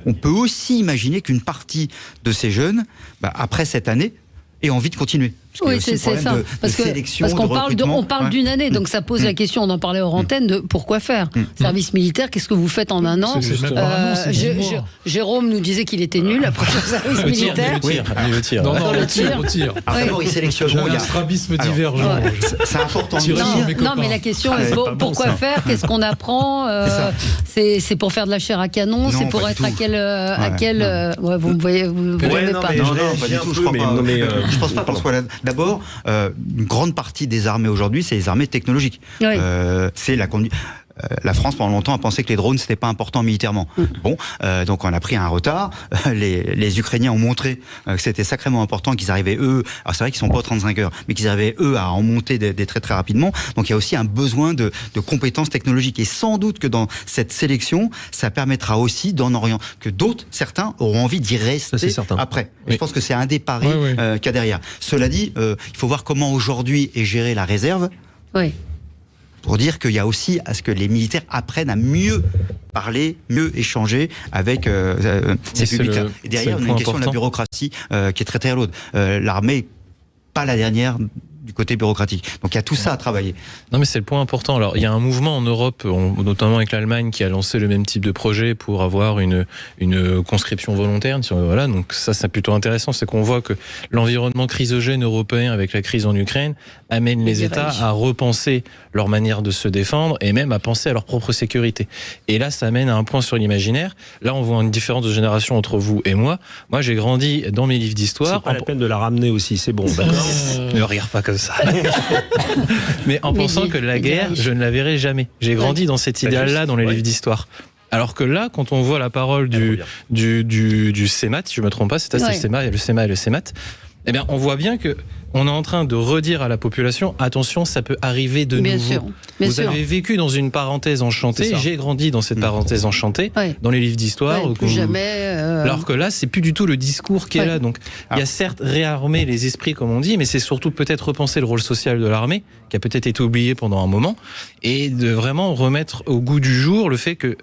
[SPEAKER 10] on peut aussi imaginer qu'une partie de ces jeunes, après cette année, aient envie de continuer.
[SPEAKER 3] Oui, c'est ça. Parce qu'on parle d'une année, donc ça pose la question, on en parlait hors antenne, de pourquoi faire service militaire, qu'est-ce que vous faites en un an? Jérôme nous disait qu'il était nul après le service militaire.
[SPEAKER 4] Le tir. Au tir.
[SPEAKER 10] D'abord, ils sélectionneront.
[SPEAKER 4] Il y a un strabisme divergent.
[SPEAKER 10] C'est important.
[SPEAKER 3] Non, mais la question est pourquoi faire? Qu'est-ce qu'on apprend? C'est pour faire de la chair à canon? C'est pour être à quel... Vous me voyez, vous ne voyez pas.
[SPEAKER 10] Non, pas du tout, je crois pas. Je pense pas, parce que d'abord, une grande partie des armées aujourd'hui, c'est les armées technologiques. C'est la France, pendant longtemps, a pensé que les drones, c'était pas important militairement. Donc on a pris un retard. Les Ukrainiens ont montré que c'était sacrément important, qu'ils arrivaient, eux, alors c'est vrai qu'ils sont pas aux 35 heures, mais qu'ils arrivaient, eux, à en monter des très très rapidement. Donc il y a aussi un besoin de compétences technologiques. Et sans doute que dans cette sélection, ça permettra aussi d'en orienter, que certains auront envie d'y rester après. Je pense que c'est un des paris qu'il y a derrière. Cela dit, il faut voir comment aujourd'hui est gérée la réserve. Pour dire qu'il y a aussi à ce que les militaires apprennent à mieux parler, mieux échanger avec ces publics-là. Et derrière, on a une question de la bureaucratie qui est très très lourde. L'armée, pas la dernière du côté bureaucratique. Donc il y a tout ça à travailler.
[SPEAKER 9] Non mais c'est le point important. Alors il y a un mouvement en Europe, notamment avec l'Allemagne, qui a lancé le même type de projet pour avoir une conscription volontaire. Voilà, donc ça c'est plutôt intéressant, c'est qu'on voit que l'environnement chrysogène européen avec la crise en Ukraine amène les États à repenser leur manière de se défendre et même à penser à leur propre sécurité. Et là ça amène à un point sur l'imaginaire. Là on voit une différence de génération entre vous et moi. Moi j'ai grandi dans mes livres d'histoire.
[SPEAKER 5] C'est pas la peine de la ramener aussi, c'est bon, d'accord.
[SPEAKER 9] Ne regarde pas comme ça. Mais en pensant que la guerre, je ne la verrai jamais. J'ai grandi dans cet idéal-là dans les livres d'histoire. Alors que là, quand on voit la parole du CEMAT, si je ne me trompe pas, c'est ça, c'est le CEMA et le CEMAT, eh bien, on voit bien que on est en train de redire à la population, attention, ça peut arriver de nouveau. Vous avez vécu dans une parenthèse enchantée, j'ai grandi dans cette parenthèse enchantée, dans les livres d'histoire. Alors que là, c'est plus du tout le discours qui est là. Donc, il y a certes réarmer les esprits, comme on dit, mais c'est surtout peut-être repenser le rôle social de l'armée, qui a peut-être été oublié pendant un moment, et de vraiment remettre au goût du jour le fait que,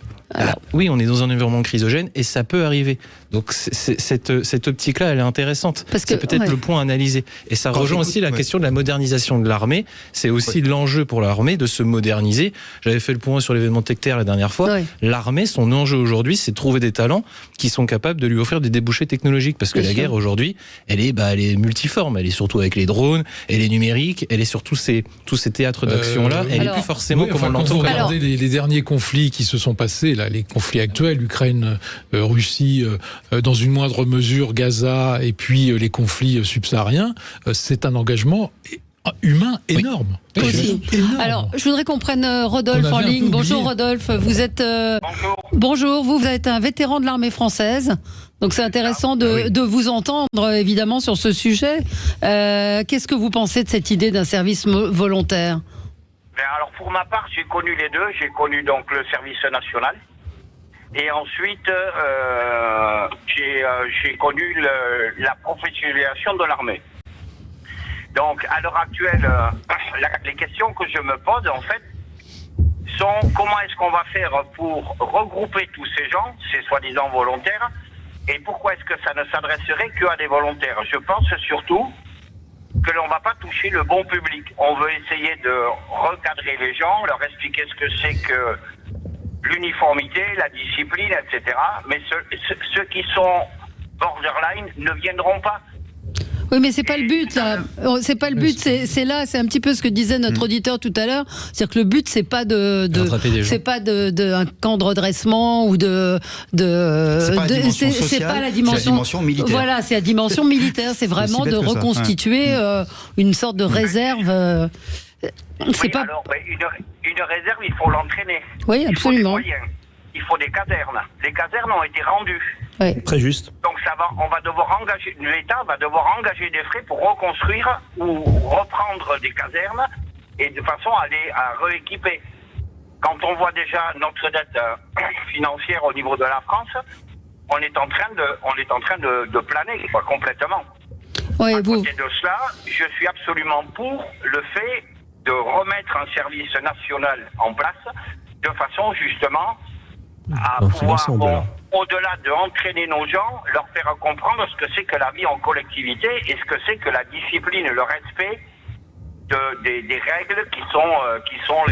[SPEAKER 9] oui, on est dans un environnement chrysogène, et ça peut arriver. Donc, cette optique-là, elle est intéressante. C'est peut-être le point à analyser. Et ça rejoint aussi la question de la modernisation de l'armée. C'est aussi l'enjeu pour l'armée de se moderniser. J'avais fait le point sur l'événement TechTerre la dernière fois. L'armée, son enjeu aujourd'hui, c'est de trouver des talents qui sont capables de lui offrir des débouchés technologiques. Parce que la guerre aujourd'hui, elle est multiforme. Elle est surtout avec les drones, elle est numérique, elle est sur tous ces théâtres d'action-là. Elle n'est plus forcément comme on l'entend.
[SPEAKER 4] Quand vous regardez les derniers conflits qui se sont passés, là, les conflits actuels, Ukraine, Russie, dans une moindre mesure, Gaza, et puis les conflits subsahariens, c'est un engagement humain énorme.
[SPEAKER 3] Aussi. Alors, je voudrais qu'on prenne Rodolphe en ligne. Bonjour Rodolphe, vous êtes bonjour, vous êtes un vétéran de l'armée française. Donc c'est intéressant de vous entendre évidemment sur ce sujet. Qu'est-ce que vous pensez de cette idée d'un service volontaire?
[SPEAKER 12] Alors pour ma part, j'ai connu les deux. J'ai connu donc le service national. Et ensuite, j'ai connu la professionnalisation de l'armée. Donc, à l'heure actuelle, les questions que je me pose, en fait, sont comment est-ce qu'on va faire pour regrouper tous ces gens, ces soi-disant volontaires, et pourquoi est-ce que ça ne s'adresserait qu'à des volontaires? Je pense surtout que l'on ne va pas toucher le bon public. On veut essayer de recadrer les gens, leur expliquer ce que c'est que l'uniformité, la discipline, etc. Mais ceux qui sont borderline ne viendront pas.
[SPEAKER 3] Oui, mais c'est pas le but, là. C'est pas le but. C'est là, c'est un petit peu ce que disait notre auditeur tout à l'heure. C'est-à-dire que le but, c'est pas c'est pas un camp de redressement ou c'est pas la dimension militaire. Voilà, c'est la dimension militaire. C'est vraiment de reconstituer une sorte de réserve.
[SPEAKER 12] Alors, une réserve, il faut l'entraîner.
[SPEAKER 3] Oui, absolument.
[SPEAKER 12] Il faut des casernes. Les casernes ont été rendues.
[SPEAKER 3] Oui.
[SPEAKER 5] Très juste.
[SPEAKER 12] Donc l'État va devoir engager des frais pour reconstruire ou reprendre des casernes et de façon à rééquiper. Quand on voit déjà notre dette financière au niveau de la France, on est en train de planer complètement.
[SPEAKER 3] Oui,
[SPEAKER 12] à côté de cela, je suis absolument pour le fait de remettre un service national en place de façon justement à pouvoir, au-delà d'entraîner nos gens, leur faire comprendre ce que c'est que la vie en collectivité et ce que c'est que la discipline, le respect des règles qui sont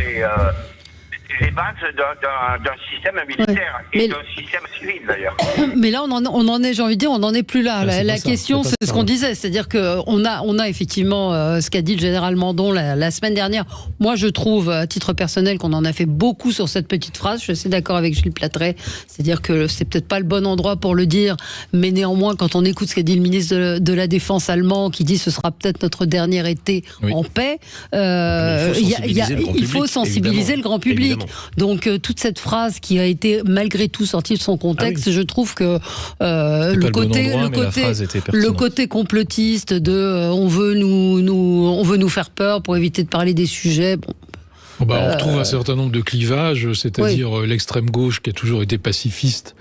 [SPEAKER 12] les bases d'un système militaire et d'un système civil d'ailleurs.
[SPEAKER 3] Mais là, on en est, j'ai envie de dire, on n'en est plus là. La question, c'est ce qu'on disait, c'est-à-dire qu'on a effectivement ce qu'a dit le général Mandon la semaine dernière. Moi, je trouve, à titre personnel, qu'on en a fait beaucoup sur cette petite phrase. Je suis d'accord avec Gilles Plattret, c'est-à-dire que c'est peut-être pas le bon endroit pour le dire, mais néanmoins, quand on écoute ce qu'a dit le ministre de la Défense allemand, qui dit ce sera peut-être notre dernier été en paix, il faut sensibiliser le grand public. Donc toute cette phrase qui a été malgré tout sortie de son contexte, je trouve que le côté complotiste de on veut nous faire peur pour éviter de parler des sujets.
[SPEAKER 4] On retrouve un certain nombre de clivages, c'est-à-dire l'extrême gauche qui a toujours été pacifiste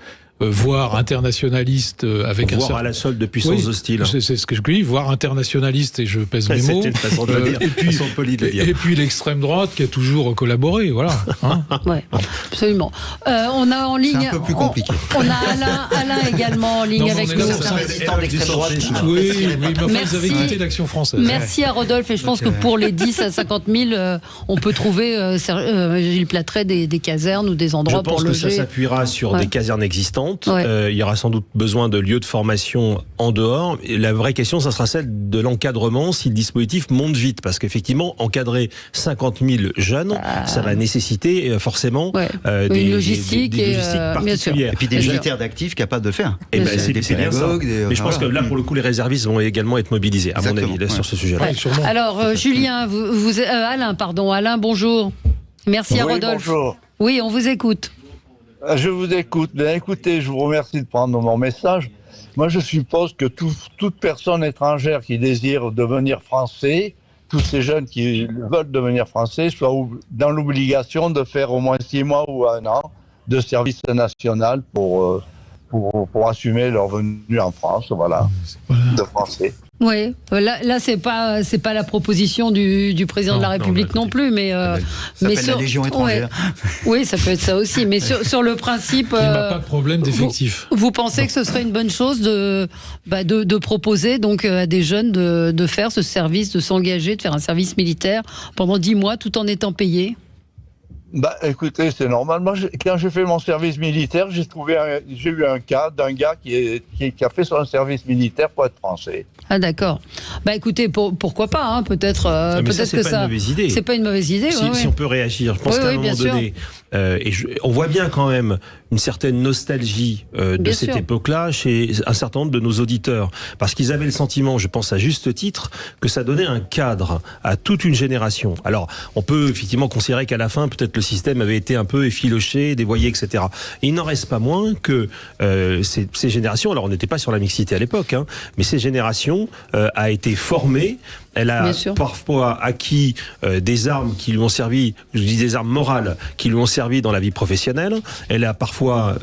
[SPEAKER 4] voire internationaliste avec
[SPEAKER 5] voire à la solde de puissance hostile.
[SPEAKER 4] C'est ce que je dis, voire internationaliste, et je pèse mes mots.
[SPEAKER 5] C'était une façon de le dire, façon polie de le dire.
[SPEAKER 4] Et puis l'extrême droite qui a toujours collaboré, voilà. Hein.
[SPEAKER 3] Ouais, absolument. On a en ligne.
[SPEAKER 10] C'est un peu plus compliqué.
[SPEAKER 3] On a Alain également en ligne avec nous.
[SPEAKER 4] Oui, mais enfin, vous avez quitté l'Action française.
[SPEAKER 3] Merci à Rodolphe, et je pense que pour les 10 à 50 000, on peut trouver, Gilles Plattret, des casernes ou des endroits pour loger.
[SPEAKER 5] Je pense que ça s'appuiera sur des casernes existantes. Il y aura sans doute besoin de lieux de formation en dehors. Et la vraie question, ça sera celle de l'encadrement si le dispositif monte vite. Parce qu'effectivement, encadrer 50 000 jeunes, ça va nécessiter forcément
[SPEAKER 3] une logistique,
[SPEAKER 5] des logistiques particulières.
[SPEAKER 10] Et puis des militaires d'actifs capables de le faire.
[SPEAKER 5] Et c'est bien ça. Mais je pense que là, pour le coup, les réservistes vont également être mobilisés, à mon avis, sur ce sujet-là.
[SPEAKER 3] Alors, Julien, Alain, bonjour. Merci à Rodolphe.
[SPEAKER 13] Bonjour.
[SPEAKER 3] Oui, on vous écoute.
[SPEAKER 13] Je vous écoute. Bien, écoutez, je vous remercie de prendre mon message. Moi, je suppose que toute personne étrangère qui désire devenir français, tous ces jeunes qui veulent devenir français, soient dans l'obligation de faire au moins 6 mois ou 1 an de service national pour assumer leur venue en France, voilà, de français.
[SPEAKER 3] Oui, là c'est pas la proposition du président de la République non plus, mais
[SPEAKER 10] sur la Légion étrangère.
[SPEAKER 3] Oui, ça peut être ça aussi, mais sur le principe.
[SPEAKER 4] Il n'a pas de problème d'effectif.
[SPEAKER 3] Vous pensez que ce serait une bonne chose de proposer donc à des jeunes de faire ce service, de s'engager, de faire un service militaire pendant 10 mois tout en étant payés?
[SPEAKER 13] Écoutez, c'est normal. Moi, quand j'ai fait mon service militaire, j'ai eu un cas d'un gars qui a fait son service militaire pour être français.
[SPEAKER 3] Ah d'accord. Écoutez, pourquoi pas, hein, peut-être que ça.
[SPEAKER 5] C'est pas une mauvaise idée.
[SPEAKER 3] C'est pas une mauvaise idée.
[SPEAKER 5] Si on peut réagir, je pense qu'à un moment donné, on voit bien quand même une certaine nostalgie de cette époque-là chez un certain nombre de nos auditeurs, parce qu'ils avaient le sentiment, je pense à juste titre, que ça donnait un cadre à toute une génération. Alors, on peut effectivement considérer qu'à la fin, peut-être le système avait été un peu effiloché, dévoyé, etc. Et il n'en reste pas moins que ces générations, alors on n'était pas sur la mixité à l'époque, hein, mais ces générations a été formée. Elle a parfois acquis des armes qui lui ont servi, je dis des armes morales, qui lui ont servi dans la vie professionnelle. Elle a parfois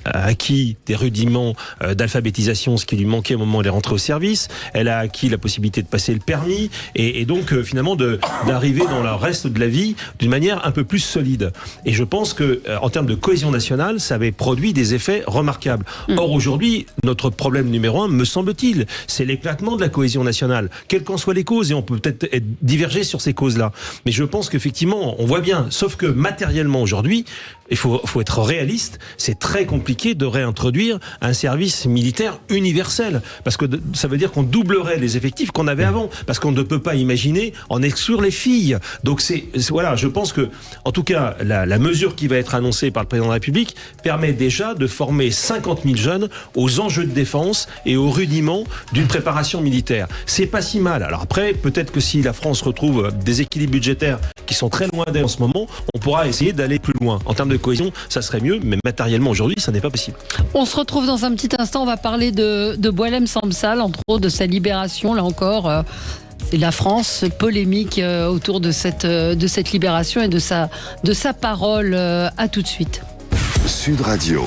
[SPEAKER 5] acquis des rudiments d'alphabétisation, ce qui lui manquait au moment où elle est rentrée au service. Elle a acquis la possibilité de passer le permis et donc finalement d'arriver dans le reste de la vie d'une manière un peu plus solide. Et je pense que en termes de cohésion nationale, ça avait produit des effets remarquables. Or aujourd'hui, notre problème numéro 1, me semble-t-il, c'est l'éclatement de la cohésion nationale. Quelles qu'en soient les causes, et on peut peut-être diverger sur ces causes-là. Mais je pense qu'effectivement, on voit bien, sauf que matériellement aujourd'hui, il faut être réaliste, c'est très compliqué de réintroduire un service militaire universel. Parce que ça veut dire qu'on doublerait les effectifs qu'on avait avant. Parce qu'on ne peut pas imaginer en exclure les filles. Donc voilà, je pense que, en tout cas, la mesure qui va être annoncée par le président de la République permet déjà de former 50 000 jeunes aux enjeux de défense et aux rudiments d'une préparation militaire. C'est pas si mal. Alors après, peut-être que si la France retrouve des équilibres budgétaires qui sont très loin d'elle en ce moment, on pourra essayer d'aller plus loin. En termes de cohésion, ça serait mieux, mais matériellement aujourd'hui, ça n'est pas possible.
[SPEAKER 3] On se retrouve dans un petit instant, on va parler de Boualem Sansal, entre autres de sa libération, là encore. C'est la France, polémique autour de cette libération et de sa parole. À tout de suite.
[SPEAKER 2] Sud Radio.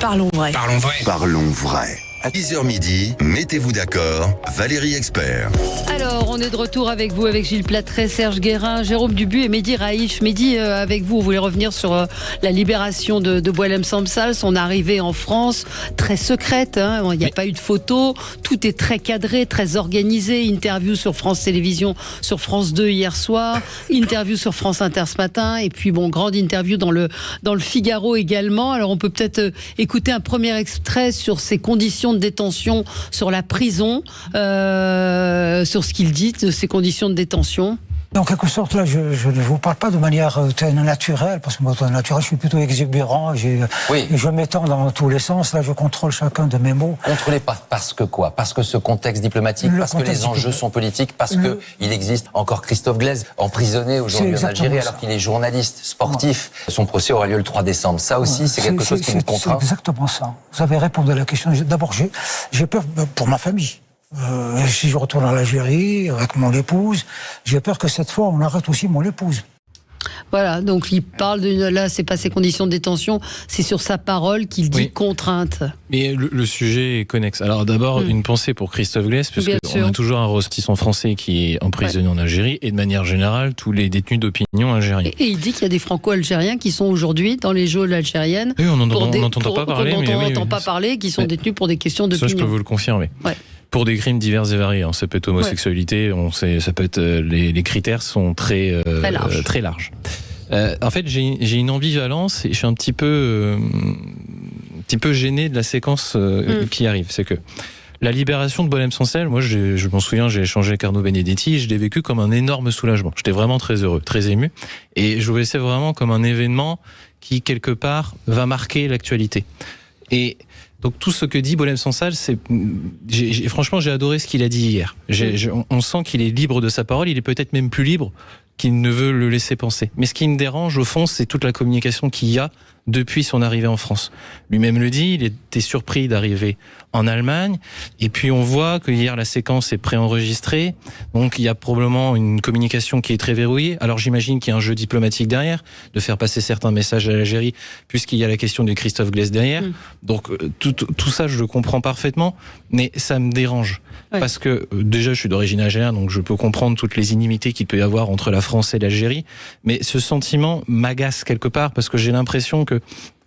[SPEAKER 3] Parlons vrai.
[SPEAKER 2] Parlons vrai. À 10h midi, mettez-vous d'accord, Valérie Expert.
[SPEAKER 3] Alors, on est de retour avec vous, avec Gilles Plattret, Serge Guérin, Jérôme Dubu et Mehdi Raïf. Mehdi, avec vous, on voulait revenir sur la libération de Boualem Sansal, son arrivée en France, très secrète, hein, il n'y a pas eu de photos, tout est très cadré, très organisé, interview sur France Télévisions, sur France 2 hier soir, interview sur France Inter ce matin, et puis grande interview dans le Figaro également. Alors, on peut peut-être écouter un premier extrait sur ces conditions de détention, sur la prison, sur ce qu'il dit de ces conditions de détention.
[SPEAKER 14] En quelque sorte, là, je ne vous parle pas de manière naturelle, parce que moi, naturel, je suis plutôt exubérant, et je m'étends dans tous les sens. Là, je contrôle chacun de mes mots.
[SPEAKER 15] Contrôlez pas, parce que quoi? Parce que ce contexte diplomatique, parce que les enjeux sont politiques, parce qu'il existe encore Christophe Glaise, emprisonné aujourd'hui en Algérie, alors qu'il est journaliste sportif. Son procès aura lieu le 3 décembre. Ça aussi, c'est quelque chose qui vous contraint?
[SPEAKER 14] C'est exactement ça. Vous avez répondu à la question. D'abord, j'ai peur pour ma famille. Si je retourne en Algérie avec mon épouse, j'ai peur que cette fois on arrête aussi mon épouse.
[SPEAKER 3] Voilà, donc il parle là, c'est pas ses conditions de détention, c'est sur sa parole qu'il dit contrainte.
[SPEAKER 9] Mais le sujet est connexe. Alors d'abord, une pensée pour Christophe Glaise, puisqu'on a toujours un ressortissant français qui est emprisonné en Algérie, et de manière générale, tous les détenus d'opinion algériens.
[SPEAKER 3] Et il dit qu'il y a des franco-algériens qui sont aujourd'hui dans les geôles algériennes.
[SPEAKER 9] Oui, on n'entend pas parler.
[SPEAKER 3] On n'entend pas parler, qui sont détenus pour des questions d'opinion.
[SPEAKER 9] Ça, je peux vous le confirmer. Ouais. Pour des crimes divers et variés. Ça peut être homosexualité, ça peut être, les critères sont très larges. En fait, j'ai une ambivalence et je suis un petit peu gêné de la séquence qui arrive. C'est que la libération de Boualem-Sansal, moi je m'en souviens, j'ai échangé avec Arnaud Benedetti et je l'ai vécu comme un énorme soulagement. J'étais vraiment très heureux, très ému, et je voyais ça vraiment comme un événement qui, quelque part, va marquer l'actualité. Et donc tout ce que dit Boualem-Sansal, franchement, j'ai adoré ce qu'il a dit hier. On sent qu'il est libre de sa parole, il est peut-être même plus libre qu'il ne veut le laisser penser. Mais ce qui me dérange, au fond, c'est toute la communication qu'il y a depuis son arrivée en France. Lui-même le dit, il était surpris d'arriver en Allemagne, et puis on voit que hier la séquence est préenregistrée, donc il y a probablement une communication qui est très verrouillée. Alors j'imagine qu'il y a un jeu diplomatique derrière, de faire passer certains messages à l'Algérie, puisqu'il y a la question de Christophe Glaise derrière. Donc tout ça, je le comprends parfaitement, mais ça me dérange. Parce que déjà, je suis d'origine algérienne, donc je peux comprendre toutes les inimités qu'il peut y avoir entre la France et l'Algérie, mais ce sentiment m'agace quelque part, parce que j'ai l'impression que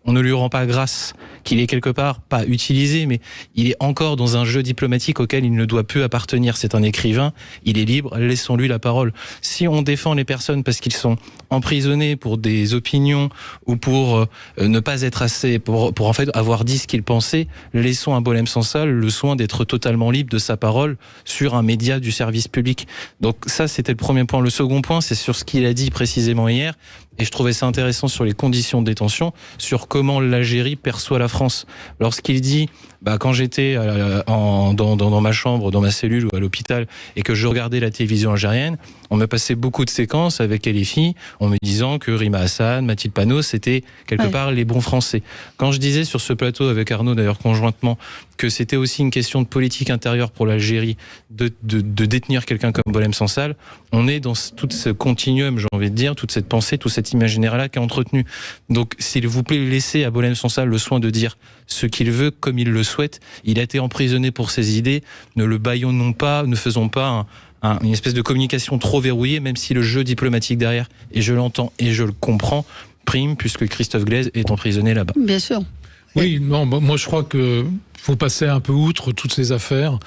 [SPEAKER 9] on ne lui rend pas grâce, qu'il est quelque part pas utilisé, mais il est encore dans un jeu diplomatique auquel il ne doit plus appartenir. C'est un écrivain, il est libre, laissons-lui la parole. Si on défend les personnes parce qu'ils sont emprisonnés pour des opinions ou pour ne pas être assez, pour en fait avoir dit ce qu'ils pensaient, laissons à Boualem-Sansal le soin d'être totalement libre de sa parole sur un média du service public. Donc ça, c'était le premier point. Le second point, c'est sur ce qu'il a dit précisément hier. Et je trouvais ça intéressant sur les conditions de détention, sur comment l'Algérie perçoit la France. Lorsqu'il dit, quand j'étais dans ma chambre, dans ma cellule ou à l'hôpital, et que je regardais la télévision algérienne, on me passait beaucoup de séquences avec LFI, en me disant que Rima Hassan, Mathilde Panot, c'était quelque part les bons Français. Quand je disais sur ce plateau avec Arnaud, d'ailleurs conjointement, que c'était aussi une question de politique intérieure pour l'Algérie de détenir quelqu'un comme Boualem-Sansal, on est dans tout ce continuum, j'ai envie de dire, toute cette pensée, tout cet imaginaire-là qui est entretenu. Donc, s'il vous plaît, laissez à Boualem-Sansal le soin de dire ce qu'il veut, comme il le souhaite. Il a été emprisonné pour ses idées, ne le bâillonnons pas, ne faisons pas une espèce de communication trop verrouillée, même si le jeu diplomatique derrière, et je l'entends et je le comprends, prime, puisque Christophe Glaise est emprisonné là-bas.
[SPEAKER 3] Bien sûr.
[SPEAKER 4] Oui, non, moi je crois qu'il faut passer un peu outre toutes ces affaires.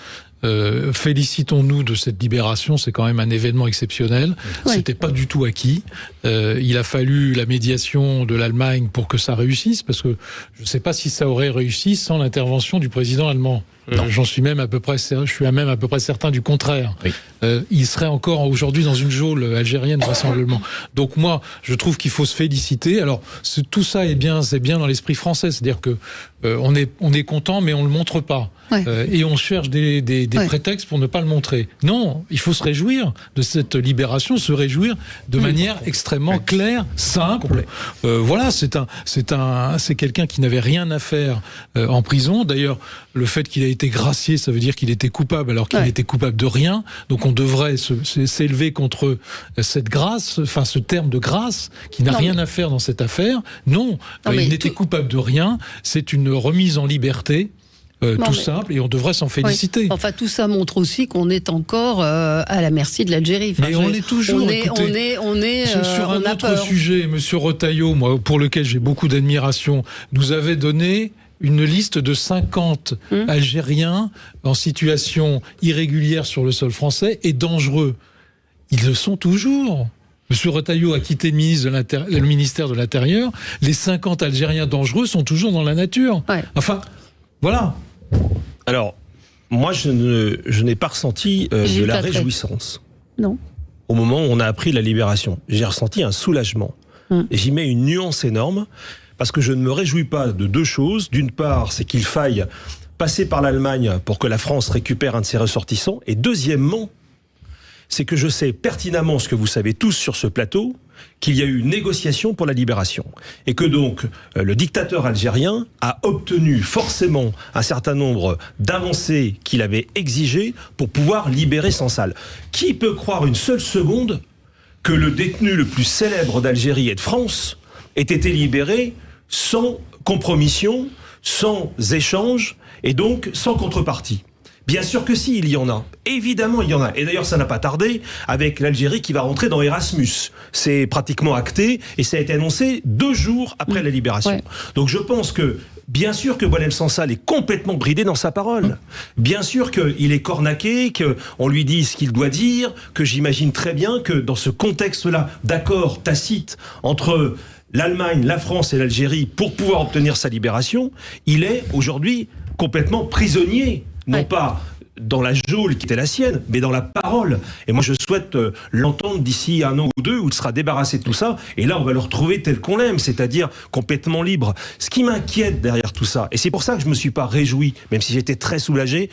[SPEAKER 4] Félicitons-nous de cette libération, c'est quand même un événement exceptionnel. C'était pas du tout acquis. Il a fallu la médiation de l'Allemagne pour que ça réussisse, parce que je ne sais pas si ça aurait réussi sans l'intervention du président allemand. Je suis même à peu près certain du contraire. Oui. Il serait encore aujourd'hui dans une geôle algérienne vraisemblablement. Donc moi, je trouve qu'il faut se féliciter. Alors tout ça est bien dans l'esprit français, c'est-à-dire que on est content, mais on le montre pas. Et on cherche des prétextes pour ne pas le montrer. Non, il faut se réjouir de cette libération, se réjouir de manière extrêmement claire, simple. Voilà, c'est quelqu'un qui n'avait rien à faire en prison. D'ailleurs, le fait qu'il ait été gracié, ça veut dire qu'il était coupable alors qu'il n'était coupable de rien. Donc on devrait s'élever contre cette grâce, enfin ce terme de grâce qui n'a rien à faire dans cette affaire. Non, il n'était coupable de rien. C'est une remise en liberté. Simple, et on devrait s'en féliciter.
[SPEAKER 3] Oui. Enfin, tout ça montre aussi qu'on est encore à la merci de l'Algérie. Enfin,
[SPEAKER 4] mais on l'est toujours.
[SPEAKER 3] On est
[SPEAKER 4] sur un autre sujet, Monsieur Retailleau, moi, pour lequel j'ai beaucoup d'admiration, nous avait donné une liste de 50 Algériens en situation irrégulière sur le sol français et dangereux. Ils le sont toujours. Monsieur Retailleau a quitté le ministère de l'Intérieur. Les 50 Algériens dangereux sont toujours dans la nature. Enfin, voilà.
[SPEAKER 5] Alors, moi, je n'ai pas ressenti de la réjouissance.
[SPEAKER 3] Non.
[SPEAKER 5] Au moment où on a appris la libération, j'ai ressenti un soulagement. Et j'y mets une nuance énorme, parce que je ne me réjouis pas de deux choses. D'une part, c'est qu'il faille passer par l'Allemagne pour que la France récupère un de ses ressortissants. Et deuxièmement, c'est que je sais pertinemment ce que vous savez tous sur ce plateau, qu'il y a eu une négociation pour la libération. Et que donc, le dictateur algérien a obtenu forcément un certain nombre d'avancées qu'il avait exigées pour pouvoir libérer Sansal. Qui peut croire une seule seconde que le détenu le plus célèbre d'Algérie et de France ait été libéré sans compromission, sans échange et donc sans contrepartie. Bien sûr que si, il y en a. Évidemment, il y en a. Et d'ailleurs, ça n'a pas tardé avec l'Algérie qui va rentrer dans Erasmus. C'est pratiquement acté et ça a été annoncé 2 jours après la libération. Ouais. Donc je pense que, bien sûr que Boualem Sansal est complètement bridé dans sa parole. Bien sûr qu'il est cornaqué, qu'on lui dit ce qu'il doit dire, que j'imagine très bien que dans ce contexte-là d'accord tacite entre l'Allemagne, la France et l'Algérie pour pouvoir obtenir sa libération, il est aujourd'hui complètement prisonnier. Non pas dans la geôle qui était la sienne, mais dans la parole. Et moi, je souhaite l'entendre d'ici 1 an ou 2, où il sera débarrassé de tout ça. Et là, on va le retrouver tel qu'on l'aime, c'est-à-dire complètement libre. Ce qui m'inquiète derrière tout ça, et c'est pour ça que je ne me suis pas réjoui, même si j'étais très soulagé.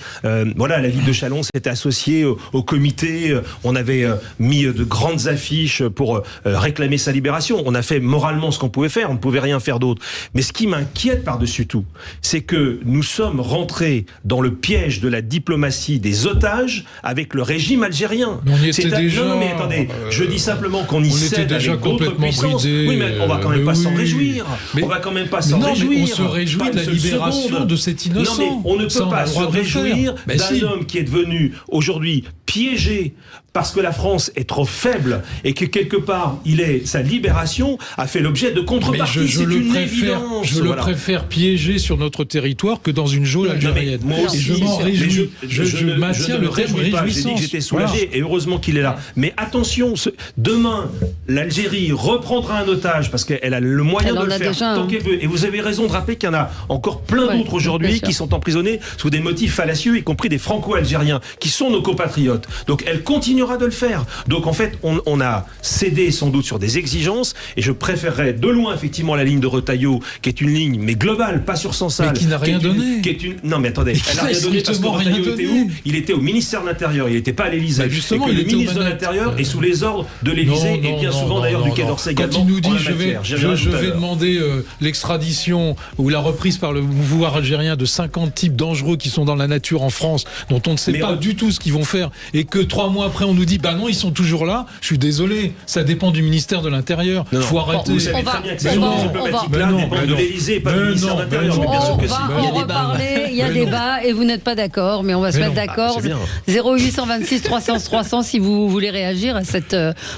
[SPEAKER 5] Voilà, la ville de Châlons s'était associée au comité. On avait mis de grandes affiches pour réclamer sa libération. On a fait moralement ce qu'on pouvait faire. On ne pouvait rien faire d'autre. Mais ce qui m'inquiète par-dessus tout, c'est que nous sommes rentrés dans le piège de la diplomatie des otages avec le régime algérien.
[SPEAKER 4] Mais on y était déjà...
[SPEAKER 5] Non, mais attendez, je dis simplement qu'on y cède avec d'autres puissances.
[SPEAKER 4] Bridé,
[SPEAKER 5] oui, mais on va quand même pas s'en réjouir. On va quand même pas s'en réjouir.
[SPEAKER 4] On se réjouit de la libération de cet innocent.
[SPEAKER 5] Non, mais on ne peut pas se réjouir d'un homme qui est devenu aujourd'hui piégé parce que la France est trop faible et que quelque part, sa libération a fait l'objet de contreparties. C'est une évidence.
[SPEAKER 4] Je le préfère piégé sur notre territoire que dans une geôle algérienne.
[SPEAKER 5] Moi aussi,
[SPEAKER 4] je m'en réjouis. Je maintiens le terme réjouissance.
[SPEAKER 5] J'ai dit que j'étais soulagé et heureusement qu'il est là. Mais attention, demain, l'Algérie reprendra un otage parce qu'elle a le moyen de le faire tant qu'elle veut. Et vous avez raison de rappeler qu'il y en a encore plein d'autres aujourd'hui qui sont emprisonnés sous des motifs fallacieux, y compris des franco-algériens qui sont nos compatriotes. Donc elle continuera de le faire. Donc en fait, on a cédé sans doute sur des exigences et je préférerais de loin effectivement la ligne de Retailleau qui est une ligne mais globale, pas sur Sansal.
[SPEAKER 4] Mais qui n'a rien donné.
[SPEAKER 5] Non mais attendez, elle n'a rien donné parce que Retailleau était où ? Il était au ministère de l'Intérieur, il n'était pas à l'Élysée.
[SPEAKER 4] Justement,
[SPEAKER 5] le ministre de l'Intérieur est sous les ordres de l'Élysée et bien souvent d'ailleurs du Quai d'Orsay également.
[SPEAKER 4] Quand il nous dit je vais demander l'extradition ou la reprise par le pouvoir algérien de 50 types dangereux qui sont dans la nature en France, dont on ne sait pas du tout ce qu'ils vont faire, et que 3 mois après on nous dit bah non ils sont toujours là, je suis désolé, ça dépend du ministère de l'Intérieur. Il faut arrêter.
[SPEAKER 5] Vous savez très bien que ces diplomatiques-là dépendent de l'Élysée et pas du ministère de l'Intérieur.
[SPEAKER 3] On va en reparler, il y a débat et vous n'êtes pas d'accord, mais on va se mettre d'accord. 0826 300 300 si vous voulez réagir à cette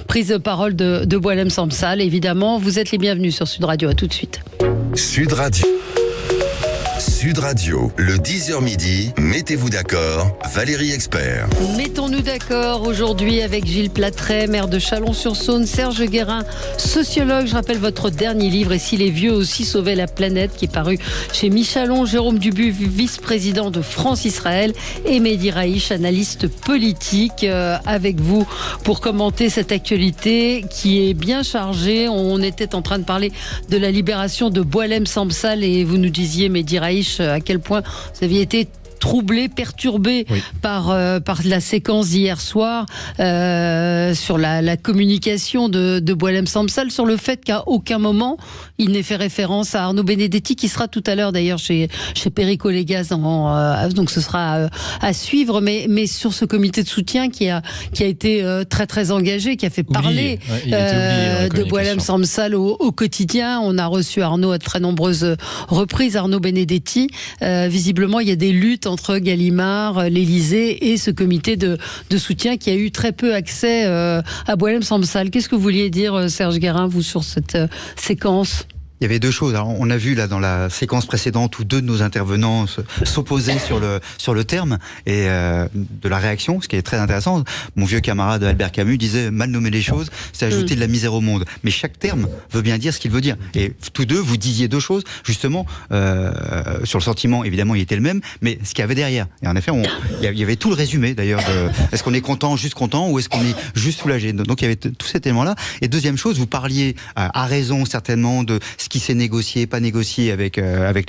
[SPEAKER 3] prise de parole de Boualem Sansal. Évidemment, vous êtes les bienvenus sur Sud Radio. À tout de suite.
[SPEAKER 2] Sud Radio. Sud Radio, le 10h midi, mettez-vous d'accord, Valérie Expert.
[SPEAKER 3] Mettons-nous d'accord aujourd'hui avec Gilles Platret, maire de Chalon-sur-Saône, Serge Guérin, sociologue. Je rappelle votre dernier livre, Et si les vieux aussi sauvaient la planète, qui est paru chez Michalon, Jérôme Dubu, vice-président de France-Israël, et Mehdi Raïch, analyste politique, avec vous pour commenter cette actualité qui est bien chargée. On était en train de parler de la libération de Boualem Sansal et vous nous disiez, Mehdi Raïch, à quel point vous aviez été troublé, perturbé par la séquence d'hier soir sur la communication de Boualem Sansal, sur le fait qu'à aucun moment il n'ait fait référence à Arnaud Benedetti, qui sera tout à l'heure d'ailleurs chez Perico Légas, donc ce sera à suivre, mais sur ce comité de soutien qui a été très très engagé, qui a fait parler de Boualem Sansal au quotidien. On a reçu Arnaud à de très nombreuses reprises, Arnaud Benedetti. Visiblement il y a des luttes entre Gallimard, l'Élysée et ce comité de soutien qui a eu très peu accès à Boualem Sansal. Qu'est-ce que vous vouliez dire, Serge Guérin, vous, sur cette séquence ?
[SPEAKER 10] Il y avait 2 choses. Alors, on a vu là dans la séquence précédente où 2 de nos intervenants s'opposaient sur le terme et de la réaction, ce qui est très intéressant. Mon vieux camarade Albert Camus disait mal nommer les choses, c'est ajouter de la misère au monde. Mais chaque terme veut bien dire ce qu'il veut dire. Et tous 2, vous disiez 2 choses justement sur le sentiment. Évidemment, il était le même, mais ce qu'il y avait derrière. Et en effet, il y avait tout le résumé d'ailleurs. Est-ce qu'on est content, juste content, ou est-ce qu'on est juste soulagé ? Donc il y avait tout cet élément-là. Et deuxième chose, vous parliez à raison certainement de ce qui s'est négocié, pas négocié avec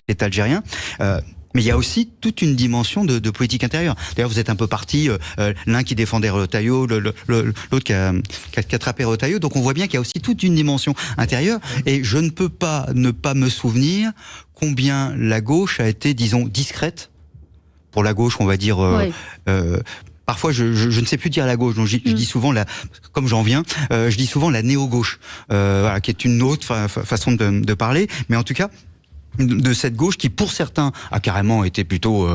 [SPEAKER 10] l'État algérien. Mais il y a aussi toute une dimension de politique intérieure. D'ailleurs, vous êtes un peu parti, l'un qui défendait Retailleau, l'autre qui a attrapé Retailleau. Donc on voit bien qu'il y a aussi toute une dimension intérieure. Et je ne peux pas ne pas me souvenir combien la gauche a été, disons, discrète. Pour la gauche, on va dire... parfois je ne sais plus dire la gauche, donc je dis souvent comme j'en viens, je dis souvent la néo-gauche, voilà, qui est une autre façon de parler, mais en tout cas de cette gauche qui, pour certains, a carrément été plutôt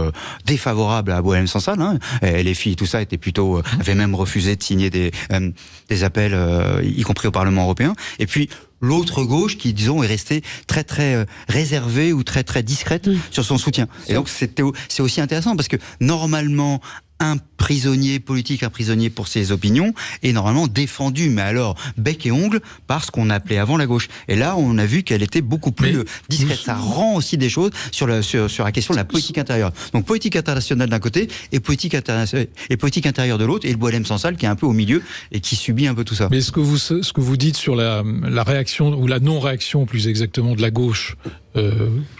[SPEAKER 10] défavorable à Boualem Sansal. Hein. Les filles, tout ça, avaient même refusé de signer des appels, y compris au Parlement européen. Et puis l'autre gauche qui, disons, est restée très très réservée ou très très discrète sur son soutien. Et donc c'est aussi intéressant parce que normalement un prisonnier politique, un prisonnier pour ses opinions, est normalement défendu, mais alors bec et ongle, par ce qu'on appelait avant la gauche. Et là, on a vu qu'elle était beaucoup plus discrète. Ça rend aussi des choses sur la question de la politique intérieure. Donc politique internationale d'un côté et politique intérieure de l'autre, et le Boualem Sansal qui est un peu au milieu et qui subit un peu tout ça.
[SPEAKER 4] Mais ce que vous dites sur la réaction, ou la non-réaction plus exactement de la gauche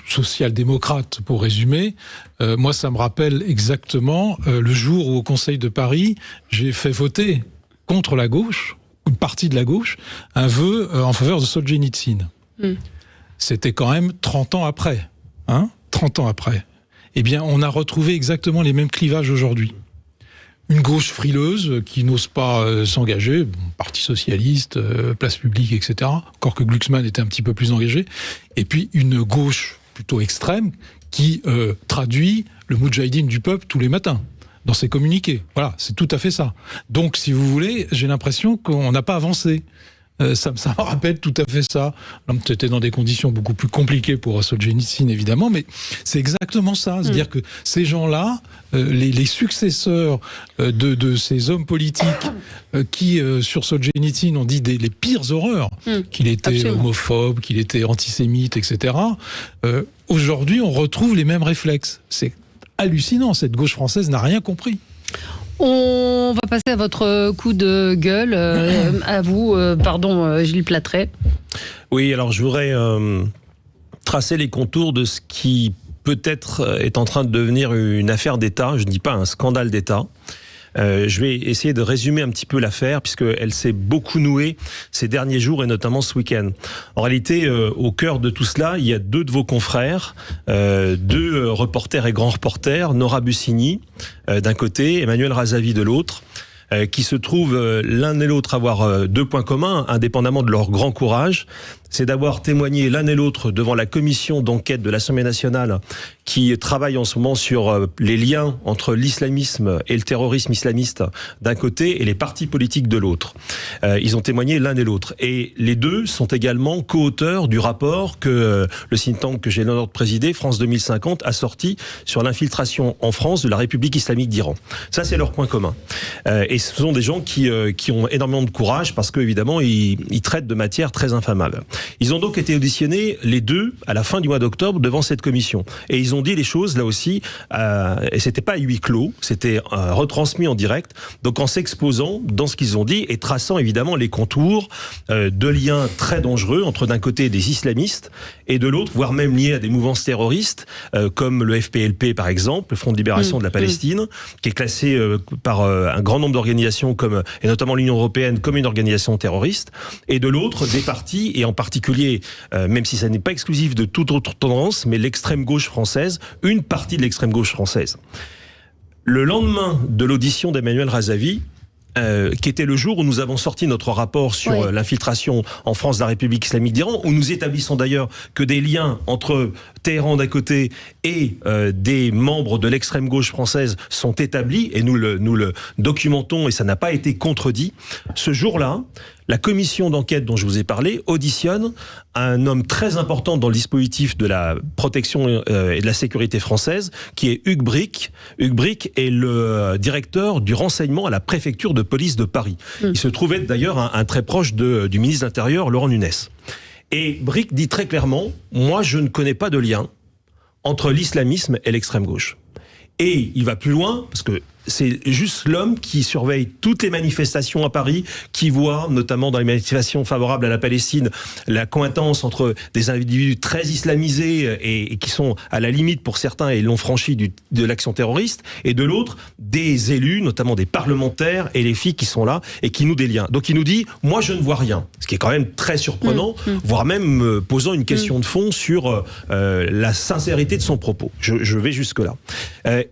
[SPEAKER 4] social-démocrate, pour résumer, moi ça me rappelle exactement le jour où au Conseil de Paris, j'ai fait voter contre la gauche, une partie de la gauche, un vœu en faveur de Solzhenitsyn. C'était quand même 30 ans après. 30 ans après. Eh bien, on a retrouvé exactement les mêmes clivages aujourd'hui. Une gauche frileuse qui n'ose pas s'engager, Parti socialiste, place publique, etc. Encore que Glucksmann était un petit peu plus engagé. Et puis une gauche plutôt extrême qui traduit le Moudjahidine du peuple tous les matins dans ses communiqués. Voilà, c'est tout à fait ça. Donc, si vous voulez, j'ai l'impression qu'on n'a pas avancé. Ça me rappelle tout à fait ça. C'était dans des conditions beaucoup plus compliquées pour Solzhenitsyn, évidemment, mais c'est exactement ça. C'est-à-dire que ces gens-là, les successeurs de ces hommes politiques qui, sur Solzhenitsyn, ont dit les pires horreurs, qu'il était homophobe, qu'il était antisémite, etc. Aujourd'hui, on retrouve les mêmes réflexes. C'est hallucinant. Cette gauche française n'a rien compris.
[SPEAKER 3] On va passer à votre coup de gueule. À vous, Gilles Plattret.
[SPEAKER 5] Oui, alors je voudrais tracer les contours de ce qui peut-être est en train de devenir une affaire d'État. Je ne dis pas un scandale d'État. Je vais essayer de résumer un petit peu l'affaire puisqu'elle s'est beaucoup nouée ces derniers jours et notamment ce week-end. En réalité, au cœur de tout cela, il y a deux de vos confrères, deux reporters et grands reporters, Nora Bussini d'un côté, Emmanuel Razavi de l'autre, qui se trouvent l'un et l'autre avoir deux points communs, indépendamment de leur grand courage. C'est d'avoir témoigné l'un et l'autre devant la commission d'enquête de l'Assemblée nationale qui travaille en ce moment sur les liens entre l'islamisme et le terrorisme islamiste d'un côté et les partis politiques de l'autre. Ils ont témoigné l'un et l'autre. Et les deux sont également co-auteurs du rapport que le think tank que j'ai l'honneur de présider, France 2050, a sorti sur l'infiltration en France de la République islamique d'Iran. Ça, c'est leur point commun. Et ce sont des gens qui ont énormément de courage parce qu'évidemment, ils traitent de matières très infammables. Ils ont donc été auditionnés, les deux, à la fin du mois d'octobre, devant cette commission. Et ils ont dit les choses, là aussi, et c'était pas à huis clos, c'était retransmis en direct, donc en s'exposant dans ce qu'ils ont dit et traçant évidemment les contours de liens très dangereux entre d'un côté des islamistes et de l'autre, voire même liés à des mouvances terroristes, comme le FPLP par exemple, le Front de Libération de la Palestine, qui est classé par un grand nombre d'organisations, et notamment l'Union Européenne, comme une organisation terroriste, et de l'autre, des partis, et en particulier, même si ça n'est pas exclusif de toute autre tendance, mais l'extrême gauche française, une partie de l'extrême gauche française. Le lendemain de l'audition d'Emmanuel Razavi, qui était le jour où nous avons sorti notre rapport sur l'infiltration en France de la République islamique d'Iran, où nous établissons d'ailleurs que des liens entre Téhéran d'un côté et des membres de l'extrême gauche française sont établis, et nous le documentons, et ça n'a pas été contredit. Ce jour-là, la commission d'enquête dont je vous ai parlé auditionne un homme très important dans le dispositif de la protection et de la sécurité française, qui est Hugues Bric. Hugues Bric est le directeur du renseignement à la préfecture de police de Paris. Il se trouvait d'ailleurs un très proche du ministre de l'Intérieur, Laurent Nunez. Et Bric dit très clairement, moi je ne connais pas de lien entre l'islamisme et l'extrême gauche. Et il va plus loin, parce que c'est juste l'homme qui surveille toutes les manifestations à Paris, qui voit, notamment dans les manifestations favorables à la Palestine, la coïncidence entre des individus très islamisés et qui sont à la limite pour certains et l'ont franchi de l'action terroriste, et de l'autre, des élus, notamment des parlementaires et les filles qui sont là et qui nouent des liens. Donc il nous dit, moi je ne vois rien, ce qui est quand même très surprenant, voire même posant une question de fond sur la sincérité de son propos. Je vais jusque-là.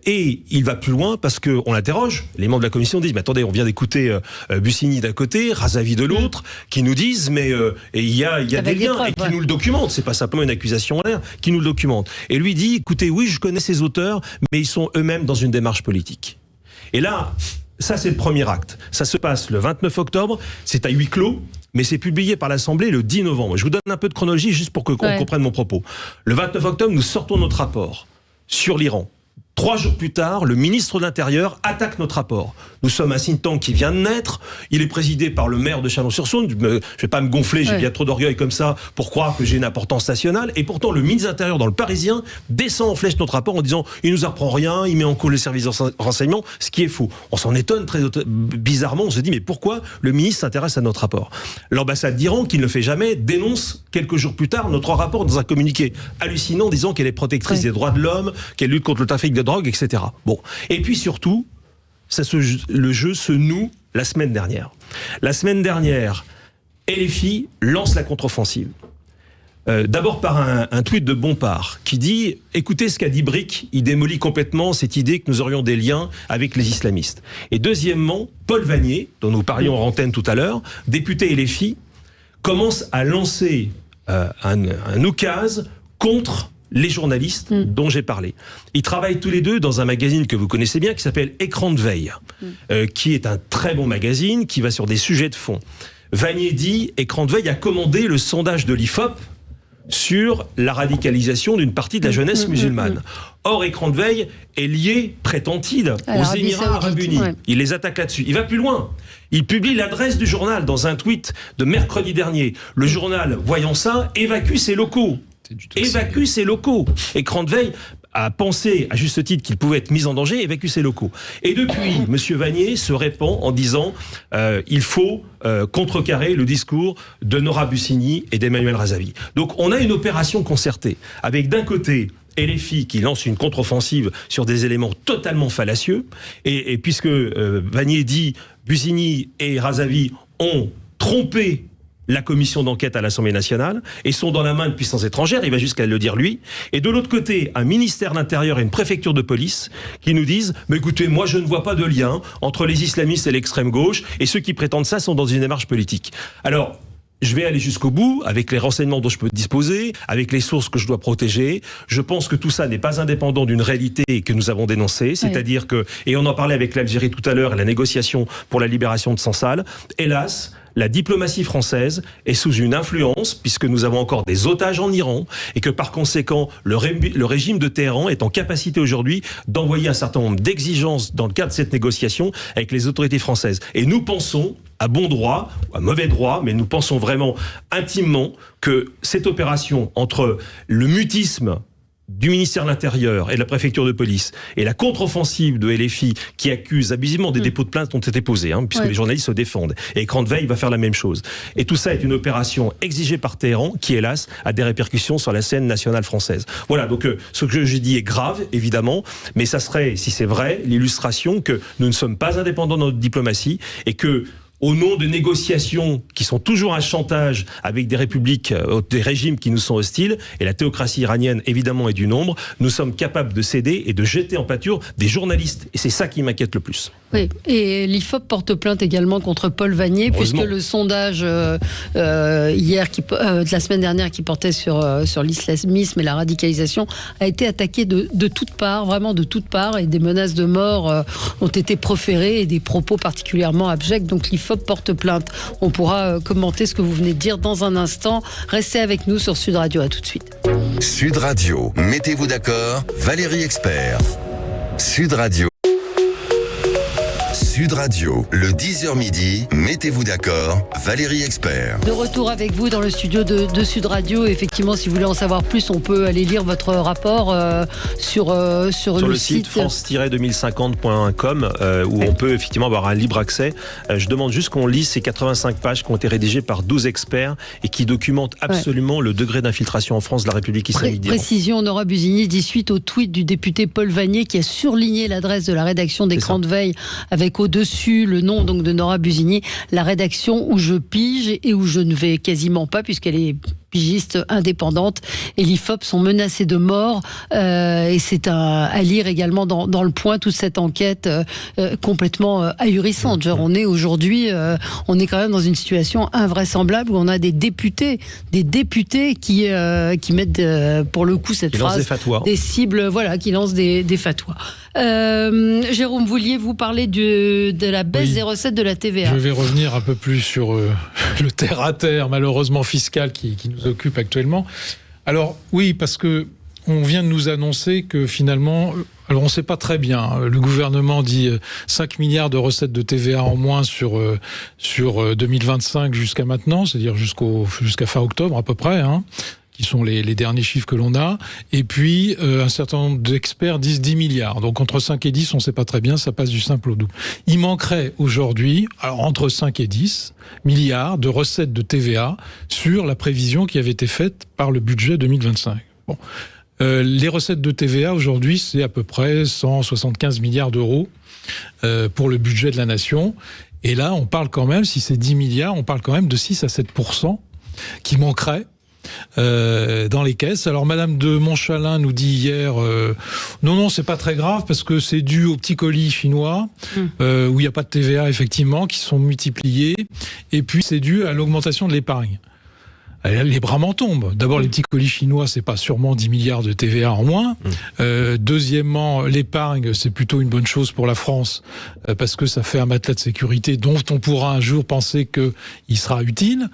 [SPEAKER 5] Et il va plus loin parce que qu'on l'interroge, les membres de la commission disent, mais attendez, on vient d'écouter Bussigny d'un côté, Razavi de l'autre, qui nous disent, mais il y a des liens, et qui nous le documentent, c'est pas simplement une accusation en l'air, qui nous le documente. Et lui dit, écoutez, oui, je connais ces auteurs, mais ils sont eux-mêmes dans une démarche politique. Et là, ça c'est le premier acte. Ça se passe le 29 octobre, c'est à huis clos, mais c'est publié par l'Assemblée le 10 novembre. Je vous donne un peu de chronologie juste pour qu'on comprenne mon propos. Le 29 octobre, nous sortons notre rapport sur l'Iran. 3 jours plus tard, le ministre de l'Intérieur attaque notre rapport. Nous sommes un think tank qui vient de naître. Il est présidé par le maire de Chalon-sur-Saône. Je ne vais pas me gonfler, j'ai bien trop d'orgueil comme ça pour croire que j'ai une importance nationale. Et pourtant, le ministre de l'Intérieur, dans le Parisien, descend en flèche notre rapport en disant « il nous apprend rien, il met en cause les services de renseignement », ce qui est faux. On s'en étonne très bizarrement. On se dit « mais pourquoi le ministre s'intéresse à notre rapport ?» L'ambassade d'Iran, qui ne le fait jamais, dénonce quelques jours plus tard notre rapport dans un communiqué hallucinant disant qu'elle est protectrice des droits de l'homme, qu'elle lutte contre le trafic de drogue, etc. Bon. Et puis surtout, le jeu se noue la semaine dernière. La semaine dernière, LFI lance la contre-offensive. D'abord par un tweet de Bompard qui dit « Écoutez ce qu'a dit Brick, il démolit complètement cette idée que nous aurions des liens avec les islamistes. » Et deuxièmement, Paul Vanier, dont nous parlions en antenne tout à l'heure, député LFI, commence à lancer un oukase contre les journalistes dont j'ai parlé. Ils travaillent tous les deux dans un magazine que vous connaissez bien qui s'appelle Écran de veille, qui est un très bon magazine qui va sur des sujets de fond. Vanier dit, Écran de veille a commandé le sondage de l'IFOP sur la radicalisation d'une partie de la jeunesse musulmane. Or, Écran de veille est lié, prétend-il, aux Émirats Arabes Unis. Il les attaque là-dessus. Il va plus loin. Il publie l'adresse du journal dans un tweet de mercredi dernier. Le journal, voyant ça, évacue ses locaux. Évacue ses locaux. Écran de veille a pensé, à juste titre, qu'il pouvait être mis en danger, évacue ses locaux. Et depuis, M. Vanier se répand en disant il faut contrecarrer le discours de Nora Bussigny et d'Emmanuel Razavi. Donc on a une opération concertée, avec d'un côté LFI qui lance une contre-offensive sur des éléments totalement fallacieux, et puisque Vanier dit Bussigny et Razavi ont trompé la commission d'enquête à l'Assemblée nationale et sont dans la main de puissances étrangères, il va jusqu'à le dire lui. Et de l'autre côté, un ministère de l'Intérieur et une préfecture de police qui nous disent « Mais écoutez, moi je ne vois pas de lien entre les islamistes et l'extrême gauche et ceux qui prétendent ça sont dans une démarche politique. » Alors, je vais aller jusqu'au bout avec les renseignements dont je peux disposer, avec les sources que je dois protéger. Je pense que tout ça n'est pas indépendant d'une réalité que nous avons dénoncée, c'est-à-dire que, et on en parlait avec l'Algérie tout à l'heure, et la négociation pour la libération de Sansal, hélas, la diplomatie française est sous une influence, puisque nous avons encore des otages en Iran, et que par conséquent, le régime de Téhéran est en capacité aujourd'hui d'envoyer un certain nombre d'exigences dans le cadre de cette négociation avec les autorités françaises. Et nous pensons, à bon droit, à mauvais droit, mais nous pensons vraiment intimement que cette opération entre le mutisme du ministère de l'Intérieur et de la préfecture de police et la contre-offensive de LFI qui accuse abusivement des dépôts de plainte ont été posés, puisque les journalistes se défendent. Et Écran de veille va faire la même chose. Et tout ça est une opération exigée par Téhéran qui, hélas, a des répercussions sur la scène nationale française. Voilà, donc ce que je dis est grave, évidemment, mais ça serait, si c'est vrai, l'illustration que nous ne sommes pas indépendants dans notre diplomatie et que, au nom de négociations qui sont toujours un chantage avec des républiques, des régimes qui nous sont hostiles, et la théocratie iranienne évidemment est du nombre, nous sommes capables de céder et de jeter en pâture des journalistes. Et c'est ça qui m'inquiète le plus.
[SPEAKER 3] Oui, et l'IFOP porte plainte également contre Paul Vanier, puisque le sondage de la semaine dernière qui portait sur l'islamisme et la radicalisation a été attaqué de toutes parts, vraiment de toutes parts, et des menaces de mort ont été proférées et des propos particulièrement abjects. Donc l'IFOP porte plainte. On pourra commenter ce que vous venez de dire dans un instant. Restez avec nous sur Sud Radio, à tout de suite.
[SPEAKER 2] Sud Radio, mettez-vous d'accord, Valérie Expert. Sud Radio. Sud Radio, le 10h midi, mettez-vous d'accord, Valérie Expert.
[SPEAKER 3] De retour avec vous dans le studio de Sud Radio. Effectivement, si vous voulez en savoir plus, on peut aller lire votre rapport sur le site
[SPEAKER 5] france-2050.com où on peut effectivement avoir un libre accès. Je demande juste qu'on lise ces 85 pages qui ont été rédigées par 12 experts et qui documentent absolument le degré d'infiltration en France de la République islamique d'Iran.
[SPEAKER 3] Précision, Nora Bussigny dit suite au tweet du député Paul Vanier qui a surligné l'adresse de la rédaction d'Écran de veille avec au-dessus le nom donc de Nora Bussigny, la rédaction où je pige et où je ne vais quasiment pas puisqu'elle est pigistes indépendantes et l'IFOP sont menacées de mort. Et c'est à lire également dans Le Point, toute cette enquête complètement ahurissante. Genre, on est aujourd'hui, on est quand même dans une situation invraisemblable où on a des députés qui mettent pour le coup cette phrase des cibles, voilà, qui lancent des fatwas. Jérôme, vouliez-vous parler de la baisse des recettes de la TVA?
[SPEAKER 4] Je vais revenir un peu plus sur le terre-à-terre, malheureusement fiscal, qui nous occupe actuellement. Alors oui, parce que on vient de nous annoncer que finalement, alors on ne sait pas très bien, le gouvernement dit 5 milliards de recettes de TVA en moins sur 2025 jusqu'à maintenant, c'est-à-dire jusqu'à fin octobre à peu près, qui sont les derniers chiffres que l'on a. Et puis, un certain nombre d'experts disent 10 milliards. Donc, entre 5 et 10, on ne sait pas très bien, ça passe du simple au double. Il manquerait aujourd'hui, alors entre 5 et 10 milliards de recettes de TVA sur la prévision qui avait été faite par le budget 2025. Bon. Les recettes de TVA, aujourd'hui, c'est à peu près 175 milliards d'euros pour le budget de la nation. Et là, on parle quand même, si c'est 10 milliards, on parle quand même de 6 à 7% qui manqueraient dans les caisses. Alors Madame de Montchalin nous dit hier non, c'est pas très grave parce que c'est dû aux petits colis chinois où il n'y a pas de TVA effectivement, qui sont multipliés, et puis c'est dû à l'augmentation de l'épargne. Les bras m'en tombent. D'abord, les petits colis chinois, c'est pas sûrement 10 milliards de TVA en moins. Deuxièmement, l'épargne, c'est plutôt une bonne chose pour la France parce que ça fait un matelas de sécurité dont on pourra un jour penser qu'il sera utile.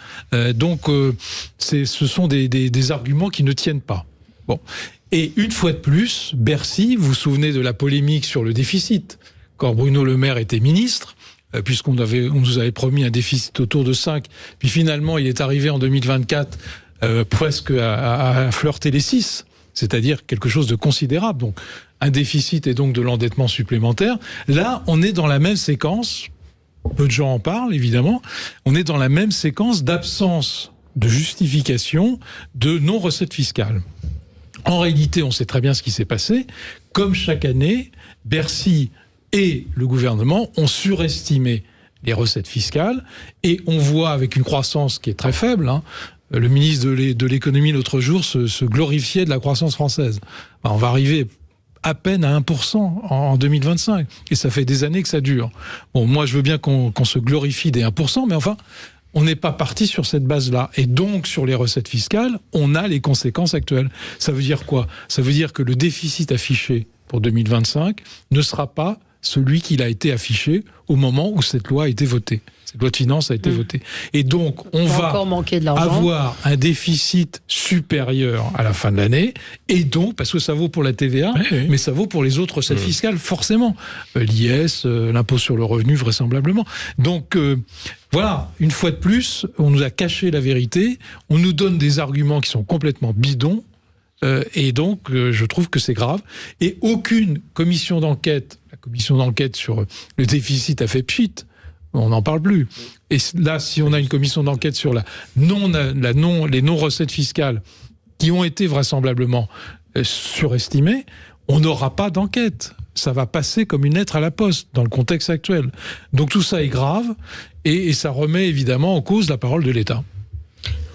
[SPEAKER 4] Donc, ce sont des arguments qui ne tiennent pas. Bon. Et une fois de plus, Bercy, vous vous souvenez de la polémique sur le déficit quand Bruno Le Maire était ministre, puisqu'on nous avait promis un déficit autour de 5, puis finalement il est arrivé en 2024 presque à flirter les 6, c'est-à-dire quelque chose de considérable, donc un déficit et donc de l'endettement supplémentaire. Là, on est dans la même séquence, peu de gens en parlent évidemment, on est dans la même séquence d'absence de justification de non-recettes fiscales. En réalité, on sait très bien ce qui s'est passé. Comme chaque année, Bercy et le gouvernement ont surestimé les recettes fiscales et on voit avec une croissance qui est très faible, le ministre de l'économie l'autre jour se glorifiait de la croissance française. On va arriver à peine à 1% en 2025 et ça fait des années que ça dure. Bon, moi je veux bien qu'on se glorifie des 1%, mais enfin on n'est pas parti sur cette base-là. Et donc, sur les recettes fiscales, on a les conséquences actuelles. Ça veut dire quoi? Ça veut dire que le déficit affiché pour 2025 ne sera pas celui qu'il a été affiché au moment où cette loi a été votée. Cette loi de finances a été votée. Et donc, on va avoir un déficit supérieur à la fin de l'année. Et donc, parce que ça vaut pour la TVA, mais ça vaut pour les autres recettes fiscales, forcément. L'IS, l'impôt sur le revenu, vraisemblablement. Donc, voilà, une fois de plus, on nous a caché la vérité. On nous donne des arguments qui sont complètement bidons. Et donc, je trouve que c'est grave. Et aucune commission d'enquête, la commission d'enquête sur le déficit a fait pchit, on n'en parle plus. Et là, si on a une commission d'enquête sur les non-recettes fiscales qui ont été vraisemblablement surestimées, on n'aura pas d'enquête. Ça va passer comme une lettre à la poste dans le contexte actuel. Donc tout ça est grave et ça remet évidemment en cause la parole de l'État.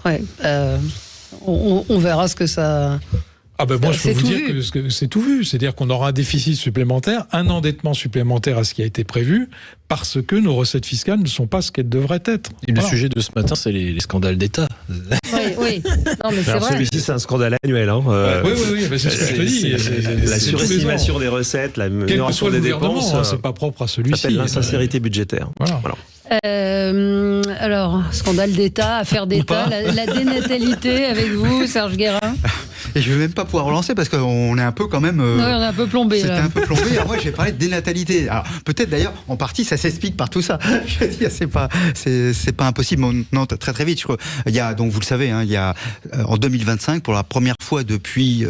[SPEAKER 3] Ouais. On verra ce que ça...
[SPEAKER 4] Ah ben moi je peux vous dire que c'est tout vu, c'est-à-dire qu'on aura un déficit supplémentaire, un endettement supplémentaire à ce qui a été prévu, parce que nos recettes fiscales ne sont pas ce qu'elles devraient être.
[SPEAKER 9] Et le sujet de ce matin, c'est les scandales d'État.
[SPEAKER 3] Oui. Non, mais c'est vrai.
[SPEAKER 5] Celui-ci, c'est un scandale annuel.
[SPEAKER 4] Oui, c'est ce que je te dis.
[SPEAKER 5] La surestimation des recettes, la minoration des dépenses,
[SPEAKER 4] c'est pas propre à celui-ci.
[SPEAKER 5] Ça s'appelle l'insincérité budgétaire. Voilà.
[SPEAKER 3] Alors, scandale d'État, affaire d'État, la dénatalité avec vous, Serge Guérin.
[SPEAKER 10] Et je ne vais même pas pouvoir relancer parce qu'on est un peu quand même...
[SPEAKER 3] Oui, on est un peu plombé.
[SPEAKER 10] C'était un peu plombé. Alors moi, j'ai parlé de dénatalité. Alors peut-être d'ailleurs, en partie, ça s'explique par tout ça. Je veux dire, c'est pas impossible. Non, très très vite. Je crois. Il y a, donc vous le savez, il y a en 2025, pour la première fois depuis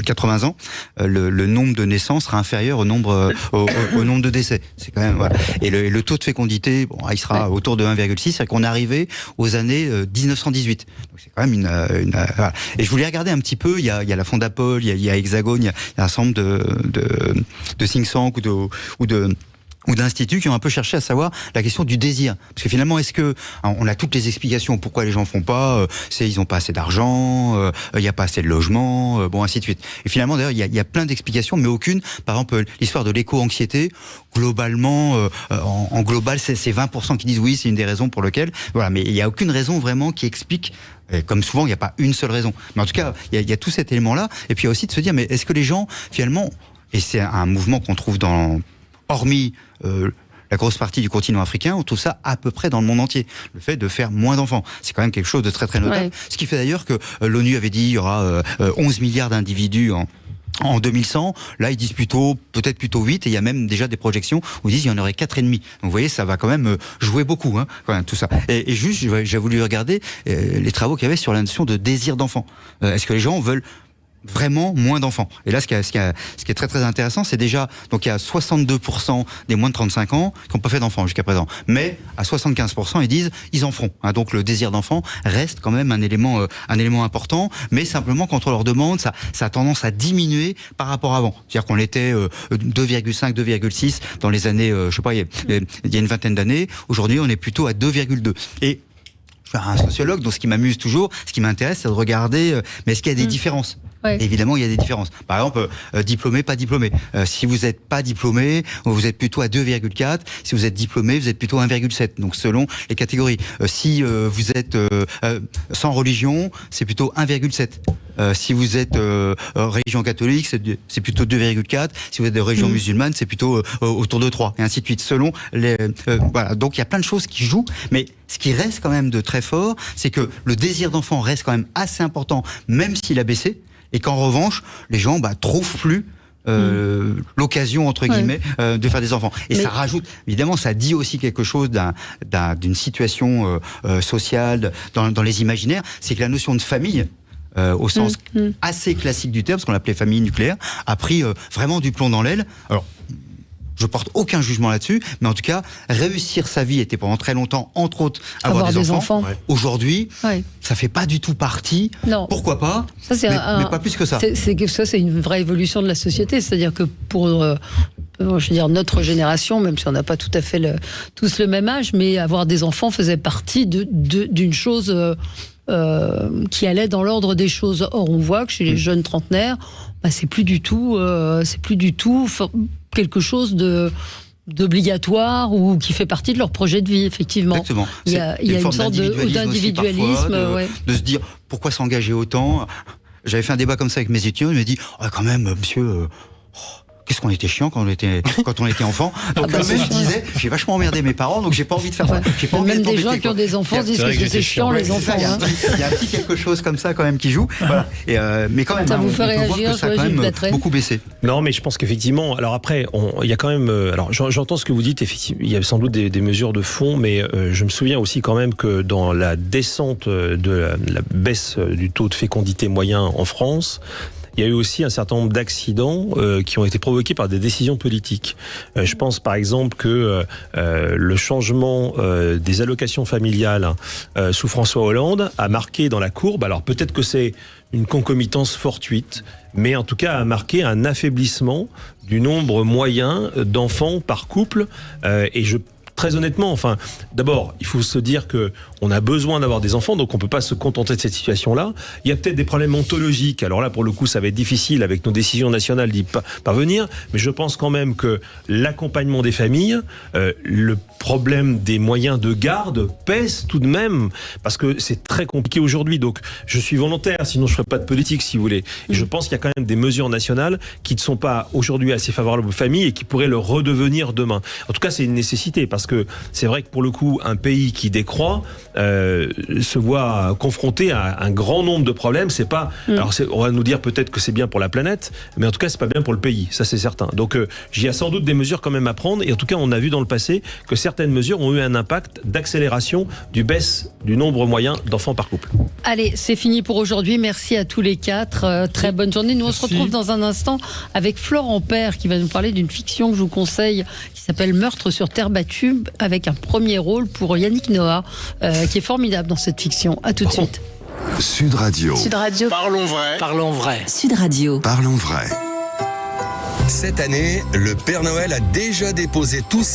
[SPEAKER 10] 80 ans, le nombre de naissances sera inférieur au nombre de décès. C'est quand même voilà. Et le taux de fécondité, il sera autour de 1,6. C'est qu'on est arrivé aux années 1918. Donc c'est quand même voilà. Et je voulais regarder un petit peu. Il y a la Fondapol, il y a Hexagone, il y a un ensemble de think tanks ou de ou d'instituts qui ont un peu cherché à savoir la question du désir. Parce que finalement, est-ce que on a toutes les explications pourquoi les gens font pas, ils ont pas assez d'argent, il y a pas assez de logement, bon ainsi de suite. Et finalement, d'ailleurs, il y a plein d'explications, mais aucune. Par exemple, l'histoire de l'éco-anxiété, globalement, en global, c'est 20% qui disent oui, c'est une des raisons pour lesquelles. Voilà, mais il y a aucune raison vraiment qui explique. Et comme souvent, il n'y a pas une seule raison. Mais en tout cas, il y a tout cet élément-là. Et puis aussi de se dire, mais est-ce que les gens, finalement, et c'est un mouvement qu'on trouve hormis la grosse partie du continent africain, on trouve ça à peu près dans le monde entier. Le fait de faire moins d'enfants, c'est quand même quelque chose de très très notable. Ouais. Ce qui fait d'ailleurs que l'ONU avait dit il y aura 11 milliards d'individus en 2100. Là, ils disent peut-être plutôt 8, et il y a même déjà des projections où ils disent qu'il y en aurait 4,5. Donc vous voyez, ça va quand même jouer beaucoup, quand même, tout ça. Et juste, j'ai voulu regarder les travaux qu'il y avait sur la notion de désir d'enfant. Est-ce que les gens veulent vraiment moins d'enfants? Et là, ce qui est très très intéressant, c'est déjà, donc il y a 62% des moins de 35 ans qui n'ont pas fait d'enfants jusqu'à présent, mais à 75% ils disent ils en feront. Donc le désir d'enfant reste quand même un élément important, mais simplement quand on leur demande, ça a tendance à diminuer par rapport à avant. C'est-à-dire qu'on était 2,5, 2,6 dans les années, je sais pas, il y a une vingtaine d'années. Aujourd'hui, on est plutôt à 2,2. Et je suis un sociologue, donc ce qui m'amuse toujours, ce qui m'intéresse, c'est de regarder, mais est-ce qu'il y a des différences? Ouais. Évidemment, il y a des différences. Par exemple, diplômé, pas diplômé. Si vous n'êtes pas diplômé, vous êtes plutôt à 2,4. Si vous êtes diplômé, vous êtes plutôt à 1,7. Donc, selon les catégories. Si vous êtes sans religion, c'est plutôt 1,7. Si vous êtes religion catholique, c'est plutôt 2,4. Si vous êtes de religion musulmane, c'est plutôt autour de 3. Et ainsi de suite. Selon les, voilà. Donc, il y a plein de choses qui jouent. Mais ce qui reste quand même de très fort, c'est que le désir d'enfant reste quand même assez important, même s'il a baissé. Et qu'en revanche, les gens trouvent plus l'occasion, entre guillemets, de faire des enfants. Et ça rajoute, évidemment, ça dit aussi quelque chose d'une situation sociale dans les imaginaires, c'est que la notion de famille, au sens assez classique du terme, ce qu'on appelait famille nucléaire, a pris vraiment du plomb dans l'aile. Alors, je porte aucun jugement là-dessus, mais en tout cas, réussir sa vie était pendant très longtemps, entre autres, avoir des enfants. Ouais. Aujourd'hui, ça fait pas du tout partie. Non. Pourquoi pas? Ça, mais pas plus que ça.
[SPEAKER 3] C'est une vraie évolution de la société. C'est-à-dire que pour notre génération, même si on n'a pas tout à fait tous le même âge, mais avoir des enfants faisait partie d'une chose qui allait dans l'ordre des choses. Or, on voit que chez les jeunes trentenaires, c'est plus du tout quelque chose d'obligatoire ou qui fait partie de leur projet de vie, effectivement.
[SPEAKER 10] Exactement.
[SPEAKER 3] Il y a une sorte d'individualisme.
[SPEAKER 10] De se dire, pourquoi s'engager autant? J'avais fait un débat comme ça avec mes étudiants, ils m'ont dit, quand même, monsieur... qu'est-ce qu'on était chiant quand on était enfant. Donc je disais, j'ai vachement emmerdé mes parents, donc j'ai pas envie de faire ça.
[SPEAKER 3] Même des gens qui ont des enfants disent que c'est chiant les enfants.
[SPEAKER 10] Il y a un petit quelque chose comme ça quand même qui joue. Voilà. Mais quand même,
[SPEAKER 3] ça vous fait réagir,
[SPEAKER 10] ça a quand même beaucoup baissé.
[SPEAKER 5] Non, mais je pense qu'effectivement, alors après, il y a quand même, alors j'entends ce que vous dites, effectivement, il y a sans doute des mesures de fond, mais je me souviens aussi quand même que dans la descente de la baisse du taux de fécondité moyen en France, il y a eu aussi un certain nombre d'accidents qui ont été provoqués par des décisions politiques. Je pense par exemple que le changement des allocations familiales sous François Hollande a marqué dans la courbe, alors peut-être que c'est une concomitance fortuite, mais en tout cas a marqué un affaiblissement du nombre moyen d'enfants par couple. Et très honnêtement, d'abord, il faut se dire que on a besoin d'avoir des enfants, donc on peut pas se contenter de cette situation-là. Il y a peut-être des problèmes ontologiques. Alors là, pour le coup, ça va être difficile avec nos décisions nationales d'y parvenir, mais je pense quand même que l'accompagnement des familles, le problème des moyens de garde pèse tout de même, parce que c'est très compliqué aujourd'hui. Donc, je suis volontaire, sinon je ferais pas de politique, si vous voulez. Et je pense qu'il y a quand même des mesures nationales qui ne sont pas aujourd'hui assez favorables aux familles et qui pourraient le redevenir demain. En tout cas, c'est une nécessité, parce que c'est vrai que pour le coup, un pays qui décroît se voit confronté à un grand nombre de problèmes. C'est pas. Alors, on va nous dire peut-être que c'est bien pour la planète, mais en tout cas, c'est pas bien pour le pays. Ça, c'est certain. Donc, il y a sans doute des mesures quand même à prendre. Et en tout cas, on a vu dans le passé que certaines mesures ont eu un impact d'accélération du baisse du nombre moyen d'enfants par couple.
[SPEAKER 3] Allez, c'est fini pour aujourd'hui. Merci à tous les quatre. Très bonne journée. Nous, on se retrouve dans un instant avec Florent Père qui va nous parler d'une fiction que je vous conseille qui s'appelle Meurtre sur terre battue, avec un premier rôle pour Yannick Noah, qui est formidable dans cette fiction. À tout de suite.
[SPEAKER 2] Sud Radio.
[SPEAKER 16] Sud Radio.
[SPEAKER 17] Parlons vrai.
[SPEAKER 16] Parlons vrai.
[SPEAKER 2] Sud Radio. Parlons vrai. Cette année, le Père Noël a déjà déposé tous ses